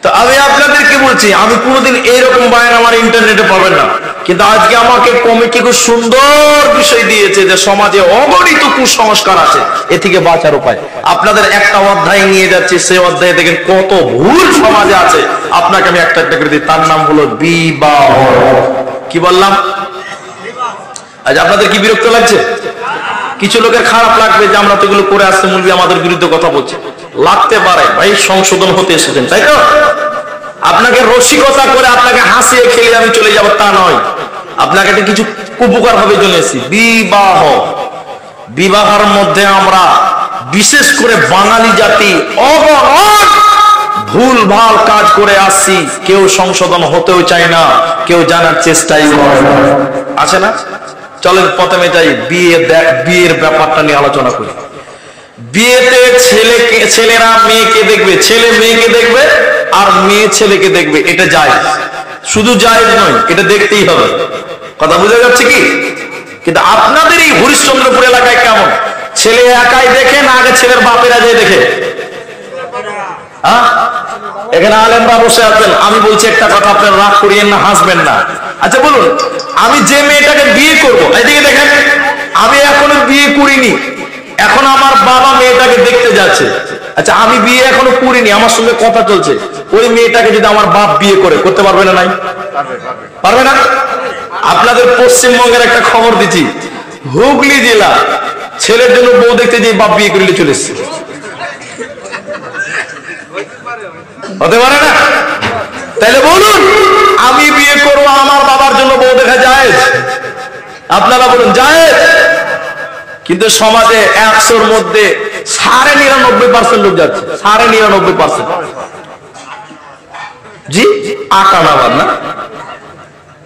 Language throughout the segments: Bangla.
তো আমি আপনাদেরকে বলছি, আমি কোনোদিন এইরকম বায়ান আমার ইন্টারনেটে পাবেন না, কিন্তু আজকে আমাকে কমিটি খুব সুন্দর বিষয় দিয়েছে যে সমাজে অগণিত কুসংস্কার আছে, এ থেকে বাঁচার উপায়। আপনাদের একটা অধ্যায় নিয়ে যাচ্ছি, সেই অধ্যায়ে দেখেন কত ভুল সমাজে আছে। আপনাকে আমি একটা একটা করে দিই, তার নাম হলো বিবাহ। কি বললাম? আজ আপনাদের কি বিরক্ত লাগছে? কিছু লোকের খারাপ লাগবে যে আমরা তো এগুলো করে আসছে, মুলবি আমাদের বিরুদ্ধে কথা বলছে। লাগতে পারে ভাই, সংশোধন হতে এসেছেন, তাই তো? আপনাকে রসিকতা করে আপনাকে হাসিয়ে খেলে আমি চলে যাব তা নয়, আপনাকে একটা কিছু উপকার হবে জন্য এসেছি। বিবাহ, বিবাহের মধ্যে আমরা বিশেষ করে বাঙালি জাতি অগণন ভুল ভাল কাজ করে আসছি। কেউ সংশোধন হতেও চায় না, কেউ জানার চেষ্টাই করে না, আছে না? চলেন প্রথমে যাই বিয়ের ব্যাপারটা নিয়ে আলোচনা করি। বিয়েতে ছেলেরা মেয়েকে দেখবে, ছেলে মেয়েকে দেখবে, আর মেয়ে ছেলেকে দেখবে, এটা জায়েজ। শুধু জায়েজ নয়, এটা দেখতেই হবে। কথা বুঝা যাচ্ছে কি? কিন্তু আপনাদের এই হরিশ্চন্দ্রপুর এলাকায় কেমন? ছেলে একাই দেখে না আগে ছেলের বাপেরা যায় দেখে? এখানে আলেমরা বসে আছেন, আমি বলছি একটা কথা, আপনারা রাগ করিয়েন না, হাসবেন না। আচ্ছা বলুন, আমি যে মেয়েটাকে বিয়ে করব, এদিকে দেখেন, আমি এখনো বিয়ে করিনি, এখন আমার বাবা মেয়েটাকে দেখতে যাচ্ছে। আচ্ছা আমি বিয়ে এখনো করিনি, আমার সঙ্গে কথা চলছে, ওই মেয়েটাকে যদি আমার বাপ বিয়ে করে, করতে পারবে না? নাই পারবে না? আপনাদের পশ্চিমবঙ্গের একটা খবর দিচ্ছি, হুগলি জেলা ছেলের জন্য বউ দেখতে যে বাপ বিয়ে করলে চলে এসছে। হতে পারে না? তাহলে বলুন, আমি বিয়ে করবো, আমার বাবার জন্য বউ দেখা যায়? আপনারা বলুন জায়েজ? কিন্তু সমাজে 100-র মধ্যে 99.5% লোক যাচ্ছে, 99.5%। জি আকানাবাদ না?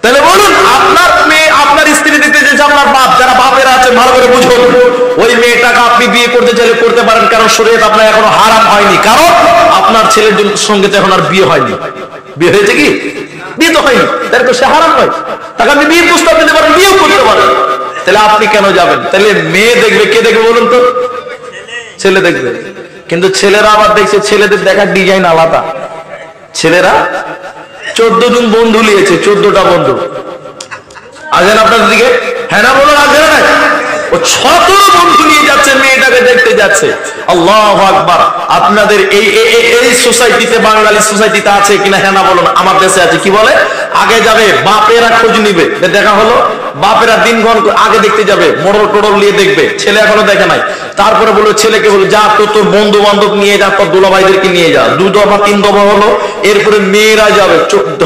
তাহলে বলুন, আপনার মেয়ে আপনার স্ত্রী দেখতে চাইছে, আপনার বাপ, যারা বাপেরা আছে ভালো করে বুঝুন, ওই মেয়েটাকে আপনি বিয়ে করতে চাইলে করতে পারেন, কারণ শরীয়ত আপনার এখনো হারাম হয়নি, কারণ আপনার ছেলের সঙ্গে তো এখন আর বিয়ে হয়নি। বিয়ে হয়েছে কি? বিয়ে তো হয়নি, তাই তো সে হারাম হয়, তাকে আপনি বিয়ের প্রস্তাব দিতে পারেন, বিয়েও করতে পারেন। তাহলে আপনি কেন যাবেন? তাহলে মেয়ে দেখবে, কে দেখবে বলুন তো? ছেলে দেখবে। কিন্তু ছেলেরা আবার দেখছে, ছেলেদের দেখার ডিজাইন আলাদা। ছেলেরা 14 জন বন্ধু নিয়েছে, 14টা বন্ধু। আছেন আপনাদের দিকে? হ্যাঁ না বলুন, আছেন না? ও 17 বন্ধু নিয়ে যাচ্ছে, মেয়েটাকে দেখতে যাচ্ছে। আল্লাহু আকবার। আপনাদের এই সোসাইটিতে, বাঙালি সোসাইটিতে আছে কিনা হ্যাঁ না বলুন? আমার দেশে আছে। কি বলে? আগে যাবে, বাপেরা খোঁজ নিবে, দেখা হলো, বাপেরা দিনক্ষণ আগে দেখতে যাবে, মোড়ল টোড়ল নিয়ে দেখবে, ছেলে এখনো দেখে নাই। তারপরে বললো ছেলেকে, বলো যা তোর বন্ধু বান্ধব নিয়ে যা, তোর দুলাভাইদেরকে নিয়ে যা। 2 দফা 3 দফা হলো, এরপরে মেয়েরা যাবে,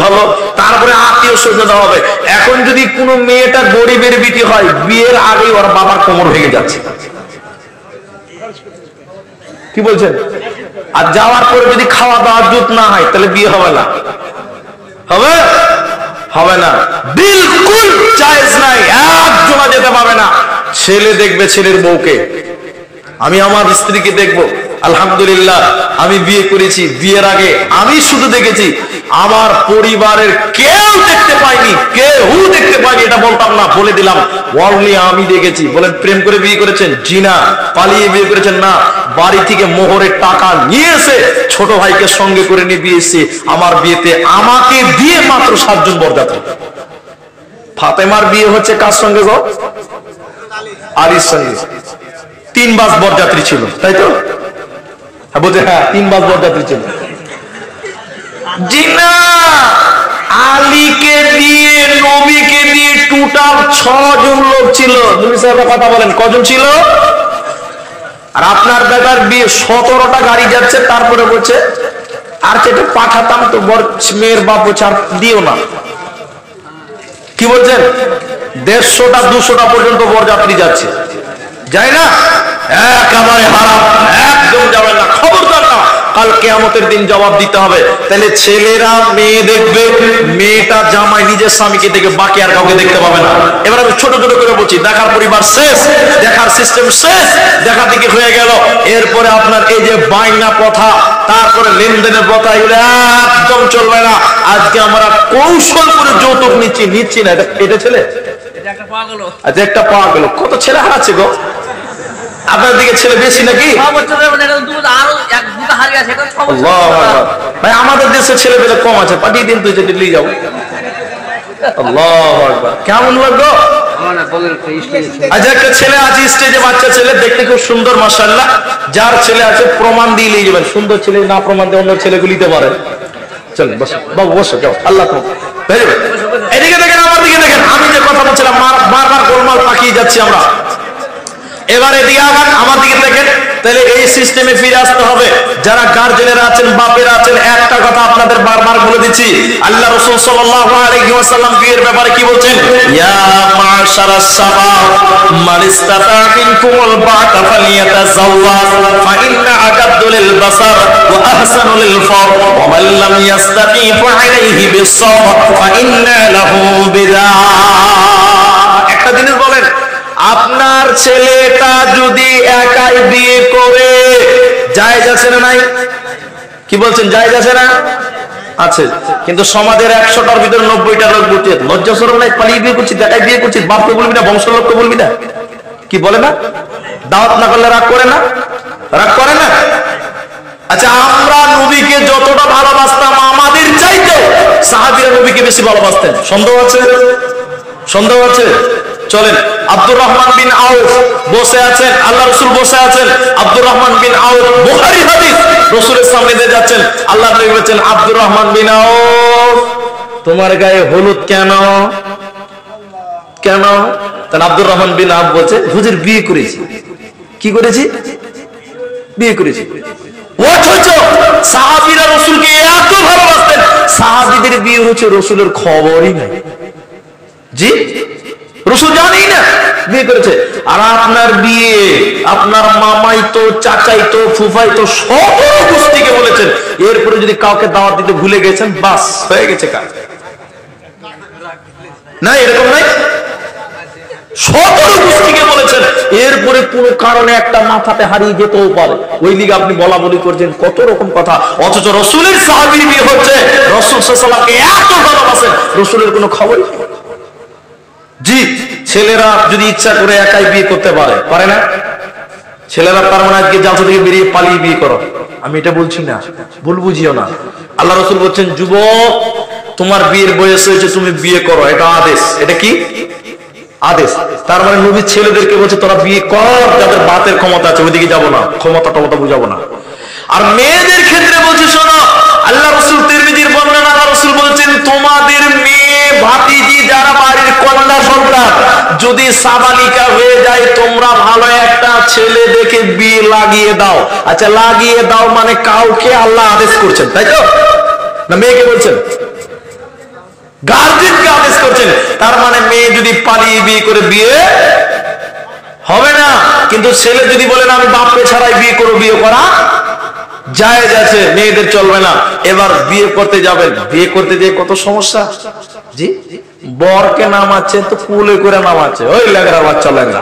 হলো, তারপরে আত্মীয় স্বজন হবে। এখন যদি কোনো মেয়েটা গরিবের বিটি হয়, বিয়ের আগেই ওর বাবার কোমর ভেঙে যাচ্ছে। কি বলছেন? আর যাওয়ার পরে যদি খাওয়া দাওয়া জুত না হয়, তাহলে বিয়ে হবে না। হবে? হবে না, বিলকুল জায়েজ নাই, একজনা যেতে পারবে না। ছেলে দেখবে ছেলের বউকে, আমি আমার স্ত্রীকে দেখবো। আলহামদুলিল্লাহ আমি বিয়ে করেছি, বিয়ের আগে আমি শুধু দেখেছি, আমার পরিবারের কেউ দেখতে পাইনি, কেউ দেখতে পাইনি, এটা বলতাম না, বলে দিলাম ওয়ার্ল্ডলি আমি দেখেছি। বলেন প্রেম করে বিয়ে করেছেন? জি না। পালিয়ে বিয়ে করেছেন? না। বাড়ি থেকে মোহরের টাকা নিয়ে এসে ছোট ভাইকে সঙ্গে করে নিয়ে বিয়ে এসেছি। আমার বিয়েতে আমাকে দিয়ে মাত্র 7 জন বরযাত্রী। ফাতেমার বিয়ে হচ্ছে কার সঙ্গে গো? আলীর সঙ্গে। 3 বাস বরযাত্রী ছিল, তাই তো? বলছে হ্যাঁ 3 বাস বরযাত্রী ছিল। জি না, আলীকে দিয়ে, নবীকে দিয়ে টোটাল 6 জন লোক ছিল। তুমি সাহেবের কথা বলেন, কজন ছিল? আর আপনার বেটার বিয়ে 17টা গাড়ি যাচ্ছে, তারপরে বলছে আর যেটা পাঠাতাম তো মেয়ের বাপ বলছে আর দিও না। কি বলছেন? 150টা 200টা পর্যন্ত বরযাত্রী যাচ্ছে, যাই না? একেবারে হারাম, একদম যাবেন না, খবরদার না। কাল কিয়ামতের দিন জবাব দিতে হবে। তাহলে ছেলেরা মেয়ে দেখবে, মেয়েটা জামাই নিজের স্বামীকে দেখে, বাকি আর কাউকে দেখতে পাবে না। এবার আমি ছোট ছোট করে বলছি, দেখার পরিবার শেষ, দেখার সিস্টেম শেষ, দেখা দেখি হয়ে গেল। এরপরে আপনার এই যে বাইনা প্রথা, তারপরে লেনদেনের প্রথা, এগুলো একদম চলবে না। আজকে আমরা কৌশল করে যৌতুক নিচ্ছি না। এটা ছেলে, আচ্ছা একটা পাওয়া গেল। কত ছেলে হারাচ্ছে গো আপনার দিকে? ছেলে বেশি নাকি ভাই? আমাদের দেশে বলছে ছেলে পেলে কম আছে, পাঠিয়ে দিন, তুই যেটা নিয়ে যাও। আল্লাহু আকবার, কেমন লাগলো? আচ্ছা, একটা ছেলে আছে স্টেজে, বাচ্চা ছেলে, দেখতে খুব সুন্দর মাশাআল্লাহ। যার ছেলে আছে প্রমাণ দিয়ে নিয়ে যাবেন। সুন্দর ছেলে না প্রমাণ দিয়ে অন্য ছেলেকে নিতে পারে। চলেন বসো বাবু, বসো, যাও, আল্লাহ তো এদিকে দেখেন, আমার দিকে দেখেন। আমি যে কথা বলছিলাম বারবার গোলমাল পাকিয়ে যাচ্ছি আমরা। এবার এদিকে আগান, আমার দিকে দেখেন। তাহলে এই সিস্টেমে ফিরে আসতে হবে। যারা গার্জেনেরা আছেন, বাপেরা আছেন, একটা কথা আপনাদের বারবার বলে দিচ্ছি, আল্লাহ রাসূল সাল্লাল্লাহু আলাইহি ওয়াসাল্লাম বিয়ের ব্যাপারে কি বলছেন? ইয়া মাশারাস শাবাব মান ইসতাতা মিনকুমুল বা'তা ফালিয়াতাযাওয়াজ ফা ইন্না আকাদ্দু লিল বাসার ওয়া আহসানু লিল ফারজ ওয়া মান লাম ইসতাতি ফা আলাইহি বিস-সাওম ফা ইন্না লাহু বিদা। একটা জিনিস বলেন, আপনার ছেলেটা যদি একাই বিয়ে করে জায়েজ আছে না নাই? কি বলছেন, জায়েজ আছে না? আছে। কিন্তু সমাজের 100টার ভিতরে 90টা লোক বলছে লজ্জা শরম নাই, পালিয়ে বিয়ে করছিস, একাই বিয়ে করছিস, বাপকে বলবি না, বংশের লোককে বলবি না। কি বলে না? দাওয়াত না করলে রাগ করে না? রাগ করে না? আচ্ছা, আমরা নবীকে যতটা ভালোবাসতাম, আমাদের চাইতে সাহাবীরা নবীকে বেশি ভালোবাসতেন। সন্দেহ আছে? সন্দেহ আছে? চলেন, আব্দুর রহমান বিন আউফ বসে আছেন, আল্লাহ রাসূল বসে আছেন। আব্দুর রহমান বিন আউফ, বুখারী হাদিস, রাসূলের সামনে দিয়ে যাচ্ছেন। আল্লাহ নবী বলেন, আব্দুর রহমান বিন আউফ, তোমার গায়ে হলুদ কেন? কেন? তাহলে আব্দুর রহমান বিন আউফ বলছে, হুজুর বিয়ে করেছি। কি করেছি? বিয়ে করেছি। অথচ সাহাবীরা রাসূলকে এত ভালোবাসতেন, সাহাবীদের বিয়ে হচ্ছে রাসূলের খবরই নাই। জি, রাসূল জানেই না বিয়ে করেছে। আর আপনার বিয়ে আপনার মামাই তো, চাচাই তো, ফুফাই তো, সব গোষ্ঠীকে বলেছেন। এরপরে যদি কাউকে দাওয়াত দিতে ভুলে গেছেন, বাস হয়ে গেছে কাজ। না, এরকম নাই? সব গোষ্ঠীকে বলেছেন, এরপরে কোন কারণে একটা মাথাতে হারিয়ে যেতেও পারে। ওই লিগে আপনি বলা বলি করছেন কত রকম কথা। অথচ রাসূলের সাহাবীর বিয়ে হচ্ছে, রাসূল সাল্লাল্লাহু আলাইহি ওয়াসাল্লামকে এত ভালোবাসেন, রাসূলের কোনো খবরই। জি, ছেলেরা যদি ইচ্ছা করে একাই বিয়ে করতে পারে, পারে না? ছেলেরা তার মানে আজকে জালসা থেকে বেরিয়ে পালিয়ে বিয়ে করো, আমি এটা বলছি না, ভুল বুঝিও না। আল্লাহ রাসূল বলছেন, যুবক, তোমার বিয়ের বয়স হয়েছে, তুমি বিয়ে করো, এটা আদেশ। এটা কি আদেশ? তার মানে নবী ছেলেদেরকে বলছে, তোরা বিয়ে কর, যাদের বাতের ক্ষমতা আছে, ওইদিকে যাবো না, ক্ষমতা বুঝাবো না। আর মেয়েদের ক্ষেত্রে বলছে, শোনো, আল্লাহ রাসূল তিরমিজির বর্ণনা, আল্লাহ রাসূল বলছেন, তোমাদের মেয়ে ভাতিজি যারা বাড়ির কন্যা সন্তান যদি সাবালিকা হয়ে যায়, তোমরা ভালো একটা ছেলে দেখে বিয়ে লাগিয়ে দাও। আচ্ছা, লাগিয়ে দাও মানে কাউকে আল্লাহ আদেশ করছেন, তাই তো? না মেয়েকে বলছেন? গার্জিয়ানকে আদেশ করছেন। তার মানে মেয়ে যদি পালিয়ে বিয়ে করে, বিয়ে হবে না। কিন্তু ছেলে যদি বলেন আমি বাপকে ছাড়াই বিয়ে করব, বিয়ে করা জায়েজ আছে, মেয়েদের চলবে না। এবার বিয়ে করতে যাবেন, বিয়ে করতে যেয়ে কত সমস্যা। জি, বরকে নামাচ্ছে তো কুলে করে নামাচ্ছে, ওই ল্যাংড়া বাচ্চা ল্যাংড়া,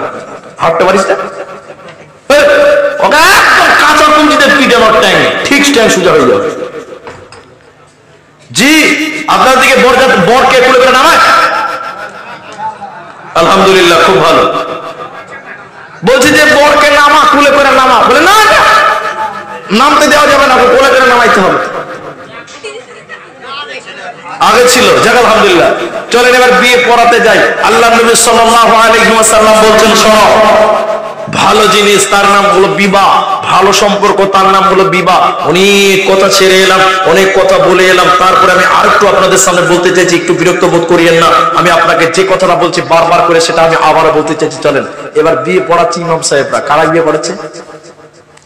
হাঁটতে পারিস না, ওকে একদম কাঁচা কুঞ্চিতে পিটানোর ট্যাং, ঠিক ট্যাং সোজা হয়ে যাবে। জি, আপনার দিকে বরকে কুলে করে নামায়? আলহামদুলিল্লাহ, খুব ভালো। বলছি যে বরকে নামা, কুলে করে নামা, বলে না, নামতে দেওয়া যাবে না, কোলে করে নামাইতে হবে। আগে ছিল, যাক আলহামদুলিল্লাহ। চলেন এবার বিয়ে পড়াতে যাই। আল্লাহ নবী সাল্লাল্লাহু আলাইহি ওয়াসাল্লাম বলছেন, শোনো, ভালো জিনিস তার নাম হলো বিবাহ, ভালো সম্পর্ক তার নাম হলো বিবাহ। অনেক কথা ছেড়ে এলাম, অনেক কথা বলে এলাম, তারপরে আমি আরেকটু আপনাদের সামনে বলতে চাইছি, একটু বিরক্ত বোধ করিয়েন না। আমি আপনাকে যে কথাটা বলছি বারবার করে, সেটা আমি আবারও বলতে চাইছি। চলেন এবার বিয়ে পড়াচ্ছি ইমাম সাহেবরা। কারা বিয়ে পড়াচ্ছে?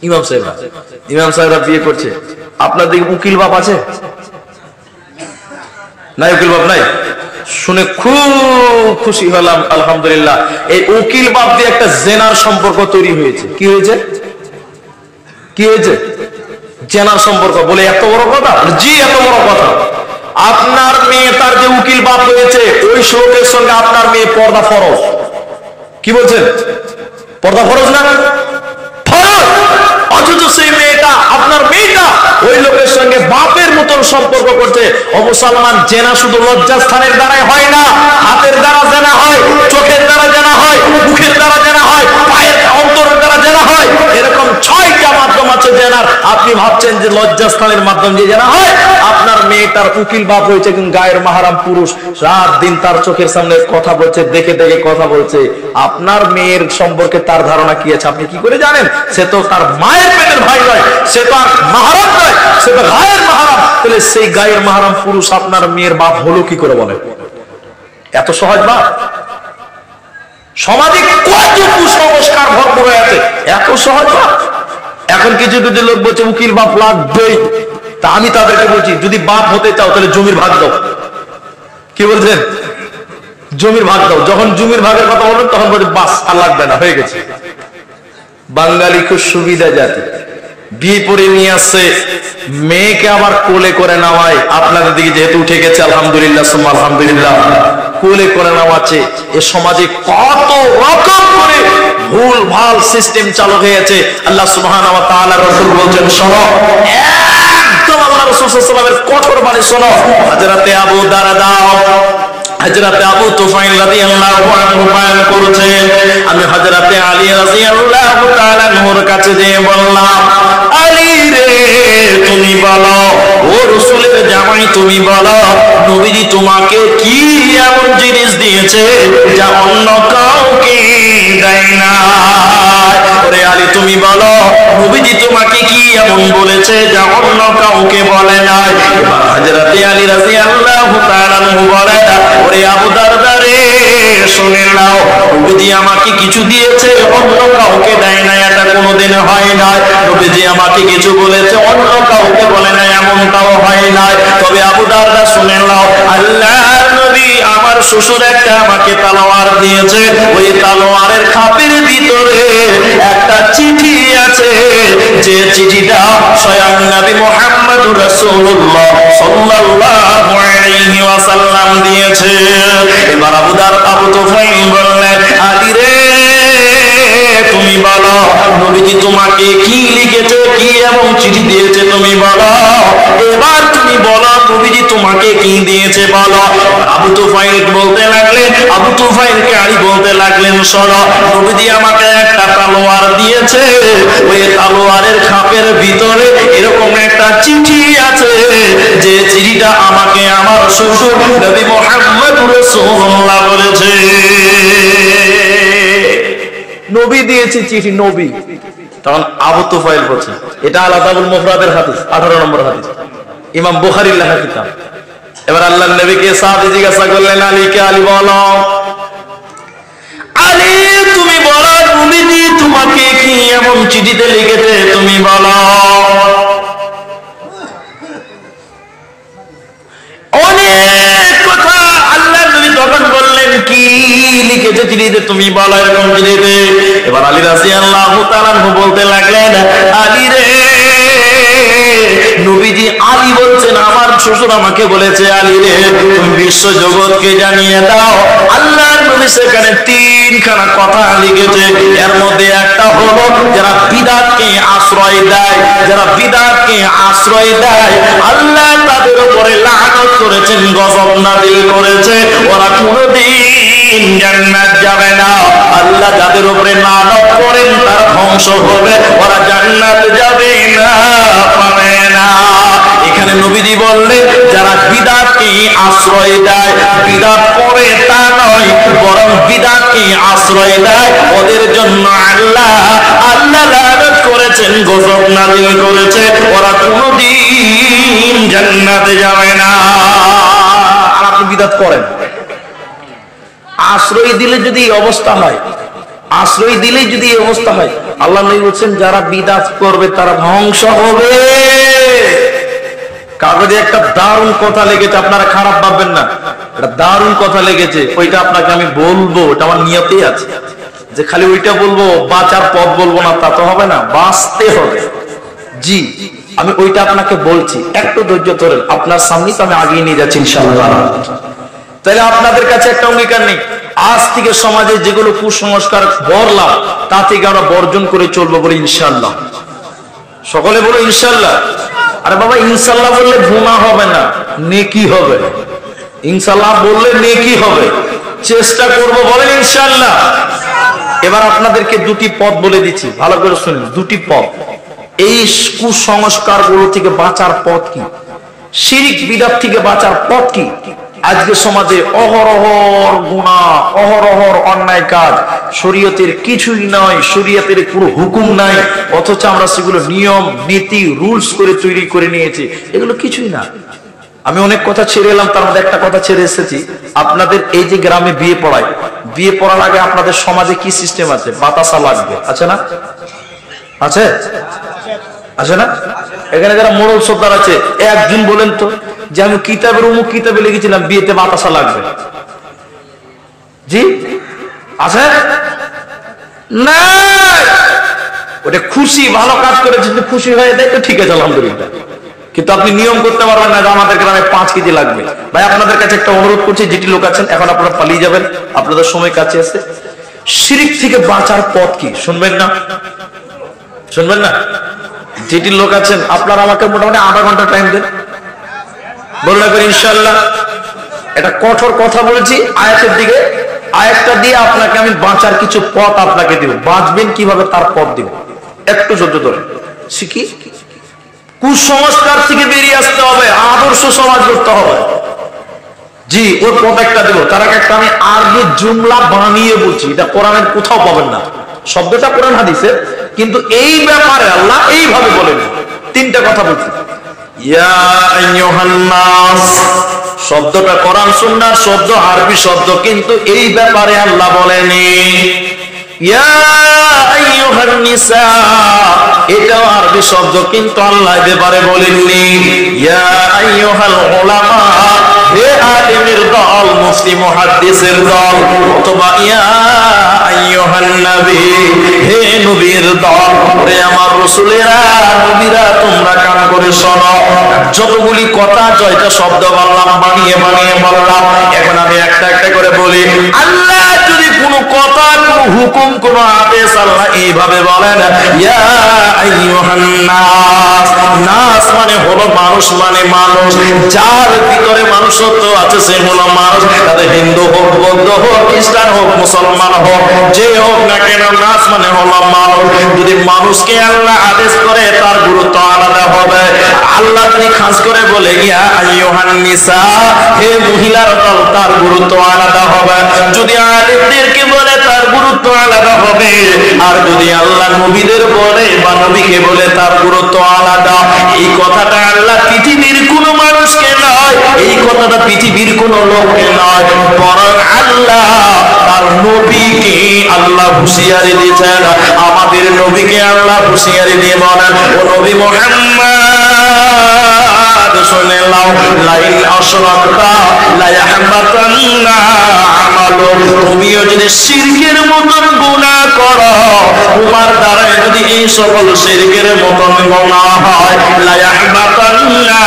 ইমাম সাহেবরা। ইমাম সাহেবরা বিয়ে করছে। আপনার দিকে উকিল বাপ আছে? নাই, উকিল বাপ নাই? শুনে খুব খুশি হলাম, আলহামদুলিল্লাহ। এই উকিল বাপ দিয়ে একটা জেনার সম্পর্ক তৈরি হয়েছে। কি হয়েছে? কি হয়েছে? জেনার সম্পর্ক। বলে এত বড় কথা? জি, এত বড় কথা। আপনার মেয়ে, তার যে উকিল বাপ হয়েছে, ওই লোকের সঙ্গে আপনার মেয়ে পর্দা ফরজ। কি বলছেন? পর্দা ফরজ না? ফরজ। অথচ সেই মেয়েটা, আপনার মেয়েটা, ওই লোকের সঙ্গে বাপের মতন সম্পর্ক করছে। ও মুসলমান, জেনা শুধু লজ্জাস্থানের দ্বারাই হয় না, হাতের দ্বারা জেনা হয়, চোখের দ্বারা জেনা হয়, মুখের দ্বারা জেনা হয়, পায়ের অন্তরের দ্বারা জেনা হয়। এরকম 6টা মাধ্যম আছে জেনার। আপনি ভাবছেন যে লজ্জাস্থানের মাধ্যম দিয়ে জেনা হয়? আপনি আপনার মেয়ে তার উকিল বাপ হয়েছে কিন্তু গায়ের মাহারাম পুরুষ, রাত দিন তার চোখের সামনে কথা বলছে, দেখে দেখে কথা বলছে, আপনার মেয়ের সম্পর্কে তার ধারণা কি আছে আপনি কি করে জানেন? সে তো তার মায়ের পেটের ভাই নয়, সে তো আর মাহারাম নয়, সে তো গায়ের মাহারাম। তাহলে সেই গায়ের মাহারাম পুরুষ আপনার মেয়ের বাপ হলো কি করে বলেন? এত সহজ বাপ? সমাজে কত কুসংস্কার ভরপুর হয়ে আছে, এত সহজ বাপ? এখন কিছু কিছু লোক বলছে উকিল বাপ লাগবেই, তা আমি তাদেরকে বলছি যদি বাপ হতে চাও তাহলে জমির ভাগ দাও। কি বলছেন? জমির ভাগ দাও। যখন জমির ভাগের কথা বলবেন তখন বলছে বাস আর লাগবে না, হয়ে গেছে। বাঙালি খুব সুবিধা জাতি, বিয়ে করে নিয়ে আসছে, মেয়েকে আবার কোলে করে নেওয়ায়, আপনাদের দিকে যেহেতু উঠে গেছে আলহামদুলিল্লাহ সুম্মা আলহামদুলিল্লাহ, কোলে করে নেওয়াচ্ছে। এ সমাজে কত রকম করে ভুল ভাল সিস্টেম চালু হয়েছে। আল্লাহ সুবহানাহু ওয়া তাআলা রাসূল বলেন শোনো, একদম আল্লাহ রাসূল সাল্লাল্লাহু আলাইহি ওয়াসাল্লামের কঠোর বাণী শোনো। হযরতে আবু দারদা, হযরতে আবু তুফাইল রাদিয়াল্লাহু আনহু বয়ান করেছেন, আমি হযরতে আলী রাদিয়াল্লাহু তাআলা আনহুর কাছে যেয়ে বললাম, আলী রে তুমি বলো, ও রাসূলের জামাই তুমি বলো, নবীজি তোমাকে কি এমন জিনিস দিয়েছে যা অন্য কাউকে দেয় না? ওরে আলী তুমি বলো, নবীজি তোমাকে কি এমন বলেছে যা অন্য কাউকে বলে নাই? হযরতে আলী রাদিয়াল্লাহু তাআলা আনহু বলেন, ওরে আবু দারদা রে শুনে নাও, নবীজি আমাকে কিছু দিয়েছে অন্য কাউকে দেয় না, এটা কোনোদিন হয় না। নবীজি আমাকে কিছু বলেছে অন্য কাউকে বলে না, এমনটাও হয় না। তবে আবু দারদা শুনে নাও, আল্লাহর নবী আমার শ্বশুর একটা আমাকে তালোয়ার দিয়েছে, ওই তালোয়ারের খাপের ভিতরে একটা চিঠি আছে, যে চিঠিটা স্বয়ং নবী মুহাম্মদুর রাসূলুল্লাহ সাল্লাল্লাহু আলাইহি ওয়াসাল্লাম দিয়েছে। এবার আবু তুফাইল বললেন, আলী রে তুমি বলো, নবীজি তোমাকে কি লিখেছে, কি এবং চিঠি দিয়েছে তুমি বলো। এবার তুমি বলো নবীজি তোমাকে কি দিয়েছে বলো। আবু তুফাইল বলতে লাগলেন, আবু তুফাইলকে আলী বলতে লাগলেন, শোনো, নবীজি আমাকে একটা তালোয়ার দিয়েছে, ওই তালোয়ারের খাপের ভিতরে এরকম একটা চিঠি আছে, যে চিঠিটা আমাকে আমার শ্বশুর নবী মুহাম্মদ রাসূলুল্লাহ বলেছে। নবী দিয়েছে চিঠি, নবী। তখন আবু তুফাইল বলছে, এটা আল-আদাবুল মুফরাদের হাদিস, 18 নম্বর হাদিস, ইমাম বুখারীর লেখা কিতাব। এবার আল্লাহর নবীকে সাহাবী জিজ্ঞাসা করলেন, আলীকে, আলী বলো, আলী তুমি বলো, নবীজি তোমাকে কি এমন চিঠিতে লিখেছে তুমি বলো। অনেক কথা আল্লাহর নবী তখন বললেন, কি লিখেছে চিঠিতে তুমি বলো, এরকম চিঠিতে। এবার আলী রাদিয়াল্লাহু তাআলা আনহু বলতে লাগলেন, আলী রে, নবীজি আলী বলছেন আমার শ্বশুর আমাকে বলেছে, আলী রে তুমি বিশ্ব জগৎকে জানিয়ে দাও, আল্লাহর নবী সেখানে 3খানা কথা লিখেছে। এর মধ্যে একটা হলো, যারা বিদআতকে আশ্রয় দেয়, যারা বিদআতকে আশ্রয় দেয়, আল্লাহ তাদের উপরে লানত করেছেন, গজব নাযিল করেছে, ওরা কোনোদিন জান্নাত যাবে না। আল্লাহ যাদের উপরে লানত করেন তার ধ্বংস হবে, ওরা জান্নাত যাবে না, পাবে না। এখানে নবীজি বললেন, যারা বিদআতকে আশ্রয় দেয়, বিদআত করে তা নয়, বরং বিদআতকে আশ্রয় দেয়, ওদের জন্য আল্লাহ লানত করেছেন, গজব নাযিল করেছে, ওরা কোনোদিন জান্নাতে যাবে না। আর আপনি বিদআত করেন, আশ্রয় দিলে যদি এই অবস্থা হয়, আশ্রয় দিলেই যদি এই অবস্থা হয়, আল্লাহ নবী বলছেন যারা বিদআত করবে তারা ধ্বংস হবে। কাগজে একটা দারুণ কথা লেগেছে, আপনারা খারাপ ভাববেন না, এটা দারুণ কথা লেগেছে, ওইটা আপনাকে আমি বলবো, ওটা আমার নিয়তেই আছে, যে খালি ওইটা বলবো, বাঁচার পথ বলবো না, তা তো হবে না, বাঁচতে হবে। জি, আমি ওইটা আপনাকে বলছি, একটু ধৈর্য ধরেন, আপনার সামনে তো আমি আগিয়ে নিয়ে যাচ্ছি ইনশাআল্লাহ। তাহলে আপনাদের কাছে একটা অঙ্গীকার নেই, আজ থেকে সমাজে যেগুলো কুসংস্কার বললাম তা থেকে আমরা বর্জন করে চলবো, বলে ইনশাআল্লাহ। সকলে বলো ইনশাআল্লাহ। আরে বাবা, ইনশাআল্লাহ বললে গুনাহ হবে না, নেকি হবে। ইনশাআল্লাহ বললে নেকি হবে, চেষ্টা করব, বলেন ইনশাআল্লাহ। এবার আপনাদেরকে দুটি পথ বলে দিচ্ছি, ভালো করে শুনুন, দুটি পথ। এই কুসংস্কার গুলো থেকে বাঁচার পথ কি? শিরক বিদআত থেকে বাঁচার পথ কি? আজকে সমাজে অহরহর গুনাহ, অহরহর অন্যায় কাজ, শরীয়তের কিছুই নয়, শরীয়তের কোনো হুকুম নাই, অথচ আমরা সেগুলো নিয়ম নীতি রুলস করে তৈরি করে নিয়েছি। এগুলো কিছুই না। আমি অনেক কথা ছেড়ে এলাম, তার মধ্যে একটা কথা ছেড়ে এসেছি। আপনাদের এই যে গ্রামে বিয়ে পড়ায়, বিয়ে পড়ার আগে আপনাদের সমাজে কি সিস্টেম আছে? বাতাসা লাগবে, আছে না? আছে আছে না? এখানে যারা মোড়ল সর্দার আছে, একজন বলেন তো যে আমি কিতাবের অমুক কিতাবে লিখেছিলাম বিয়েতে বাতাসা লাগবে। জি আছে না? ওটা খুশি, ভালো কাজ করেছে, যদি খুশি হয়ে দেয় তো ঠিক আছে, আলহামদুলিল্লাহ। কিন্তু আপনি নিয়ম করতে পারবেন না যে আমাদের গ্রামে 5 কেজি লাগবে। ভাই আপনাদের কাছে একটা অনুরোধ করছি, যেটি লোক আছেন এখন আপনারা পালিয়ে যাবেন, আপনাদের সময় কাছে আছে। শিরক থেকে বাঁচার পথ কি শুনবেন না? শুনবেন না? যেটি লোক আছেন আপনারা আমাকে মোটামুটি আধা ঘন্টা টাইম দেন, বললে ইনশাআল্লাহ। এটা কঠোর কথা বলেছি, আয়াতের দিকে, আয়াতটা দিয়ে আপনাকে আমি বাঁচার কিছু পথ আপনাকে দিব, বাঁচবেন কিভাবে তার পথ দিব। একটু ধৈর্য ধরে শিখি। কুসংস্কার থেকে বেরিয়ে আসতে হবে, আদর্শ সমাজ করতে হবে। জি, ওর পথ একটা দেব। তার আগে একটা আমি আরবি জুমলা বানিয়ে বলছি, এটা কোরআনের কোথাও পাবেন না, শব্দটা কোরআন হাদিসের, কিন্তু এই ব্যাপারে আল্লাহ এইভাবে বলেন। 3টা কথা বলছি। ইয়া আইয়ুহান নাস শব্দটা কোরআন সুন্নাহর শব্দ, আরবি শব্দ, কিন্তু এই ব্যাপারে আল্লাহ বলেনি ইয়া আইয়ুহান নিসা, এটাও আরবি শব্দ, কিন্তু আল্লাহ এ ব্যাপারে বলেননি ইয়া আইয়ুহাল উলামা, হে আলিমের দল, মুফতি মুহাদ্দিসের দল, অথবা ইয়া আইয়ুহান নবী, হে নবীর দল, ওরে আমার রাসূলেরা, নবীরা, তোমরা কান করে শোনো। যতগুলি কথা, জয়টা শব্দ বললাম, বানিয়ে বানিয়ে বললাম, এখন আমি একটা একটা করে বলি। আল্লাহ যদি কোনো কথা, কোনো হুকুম, কোনো আদেশ আল্লাহ এইভাবে বলেন ইয়া আইয়ুহান নাস, নাস মানে হলো মানুষ, মানে মানুষ, যার ভিতরে মানুষত্ব আছে সে হলো মানুষ। তাদের হিন্দু হোক, বৌদ্ধ হোক, খ্রিস্টান হোক, মুসলমান হোক, যে হোক না কেন, নাস মানে হলো মানুষ। যদি মানুষকে আল্লাহ আদেশ করে তার গুরুত্ব আলাদা হবে। আল্লাহ যদি খাস করে বলে ইয়া আইয়ুহান নিসা, হে মহিলার দল, তার গুরুত্ব আলাদা হবে। যদি আলেমদেরকে বলে তার গুরুত্ব আলাদা হবে। আর যদি আল্লাহ নবীদের বলে বা নবীকে বলে তার গুরুত্ব আলাদা। এই কথাটা আল্লাহ পৃথিবীর কোনো মানুষকে নয়, এই কথাটা পৃথিবীর কোনো লোককে নয়, বরং আল্লাহ তার নবীকে আল্লাহ হুঁশিয়ারি দিয়েছেন। আমাদের নবীকে আল্লাহ হুঁশিয়ারি দিয়ে বলেন, ও নবী মুহাম্মদ শুনে নাও, লাইন আশরাকতা লা ইয়াহবাতান্না আমালুক, তুমিও যদি শিরকের মতন গুনাহ করো, তোমার দ্বারা যদি এই সকল শিরকের মতন গুনাহ হয়, লা ইয়াহবাতান্না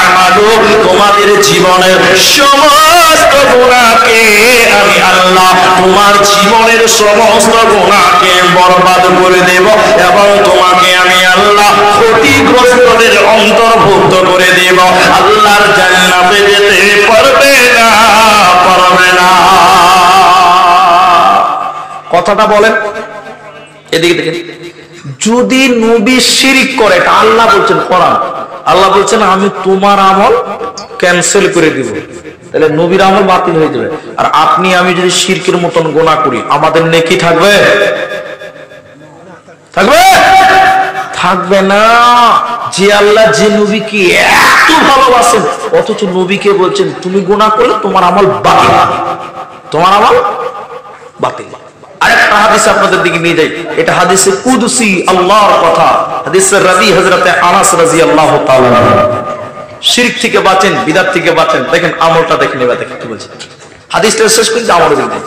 আমালুক, তোমাদের জীবনের সমস্ত গুনাহকে আমি আল্লাহ, তোমার জীবনের সমস্ত গুনাহকে বরবাদ করে দেব, এবং তোমাকে আমি আল্লাহ ক্ষতিগ্রস্তদের অন্তর্ভুক্ত করে দেব। আল্লাহর জান্নাতে যেতে পারবে না, পারবে না। কথাটা বলেন, এদিকে দেখেন। যদি নবী শিরক করে, এটা আল্লাহ বলছেন, কোরআন আল্লাহ বলছেন আমি তোমার আমল ক্যান্সেল করে দিব, তাহলে নবীর আমল বাতিল হয়ে যাবে। আর আপনি আমি যদি শিরকের মতন গুনাহ করি, আমাদের নেকি থাকবে? থাকবে? থাকবে না। যে আল্লাহ যে নবীকে এত ভালোবাসেন, অথচ নবীকে বলছেন তুমি গুনাহ করলে তোমার আমল বাতিল, তোমার আমল বাতিল। আরেকটা হাদিস আপনাদের দিকে নিয়ে যাই, এটা হাদিসে কুদসি, আল্লাহর কথা, হাদিসে রাবি হযরতে আনাস রাদিয়াল্লাহু তাআলা। শিরক থেকে বাঁচেন, বিদআত থেকে বাঁচেন, দেখেন আমলটা দেখেন, এবার দেখেন কি বলছে। হাদিসটা শেষ করে আমল দেখেন।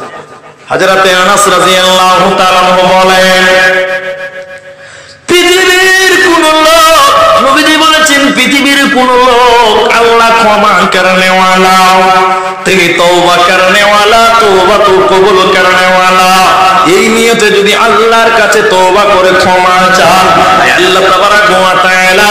হযরতে আনাস রাদিয়াল্লাহু তাআলা বলেন, পৃথিবীর কোন লোক, নবীজি বলেছেন পৃথিবীর কোন লোক আল্লাহ ক্ষমা করনে ওয়ালা, তিনি তওবা করনে ওয়ালা, তওবা তো কবুল করনে ওয়ালা, এই নিয়তে যদি আল্লাহর কাছে তওবা করে ক্ষমা চান, আল্লাহ তাবারাক ওয়া তাআলা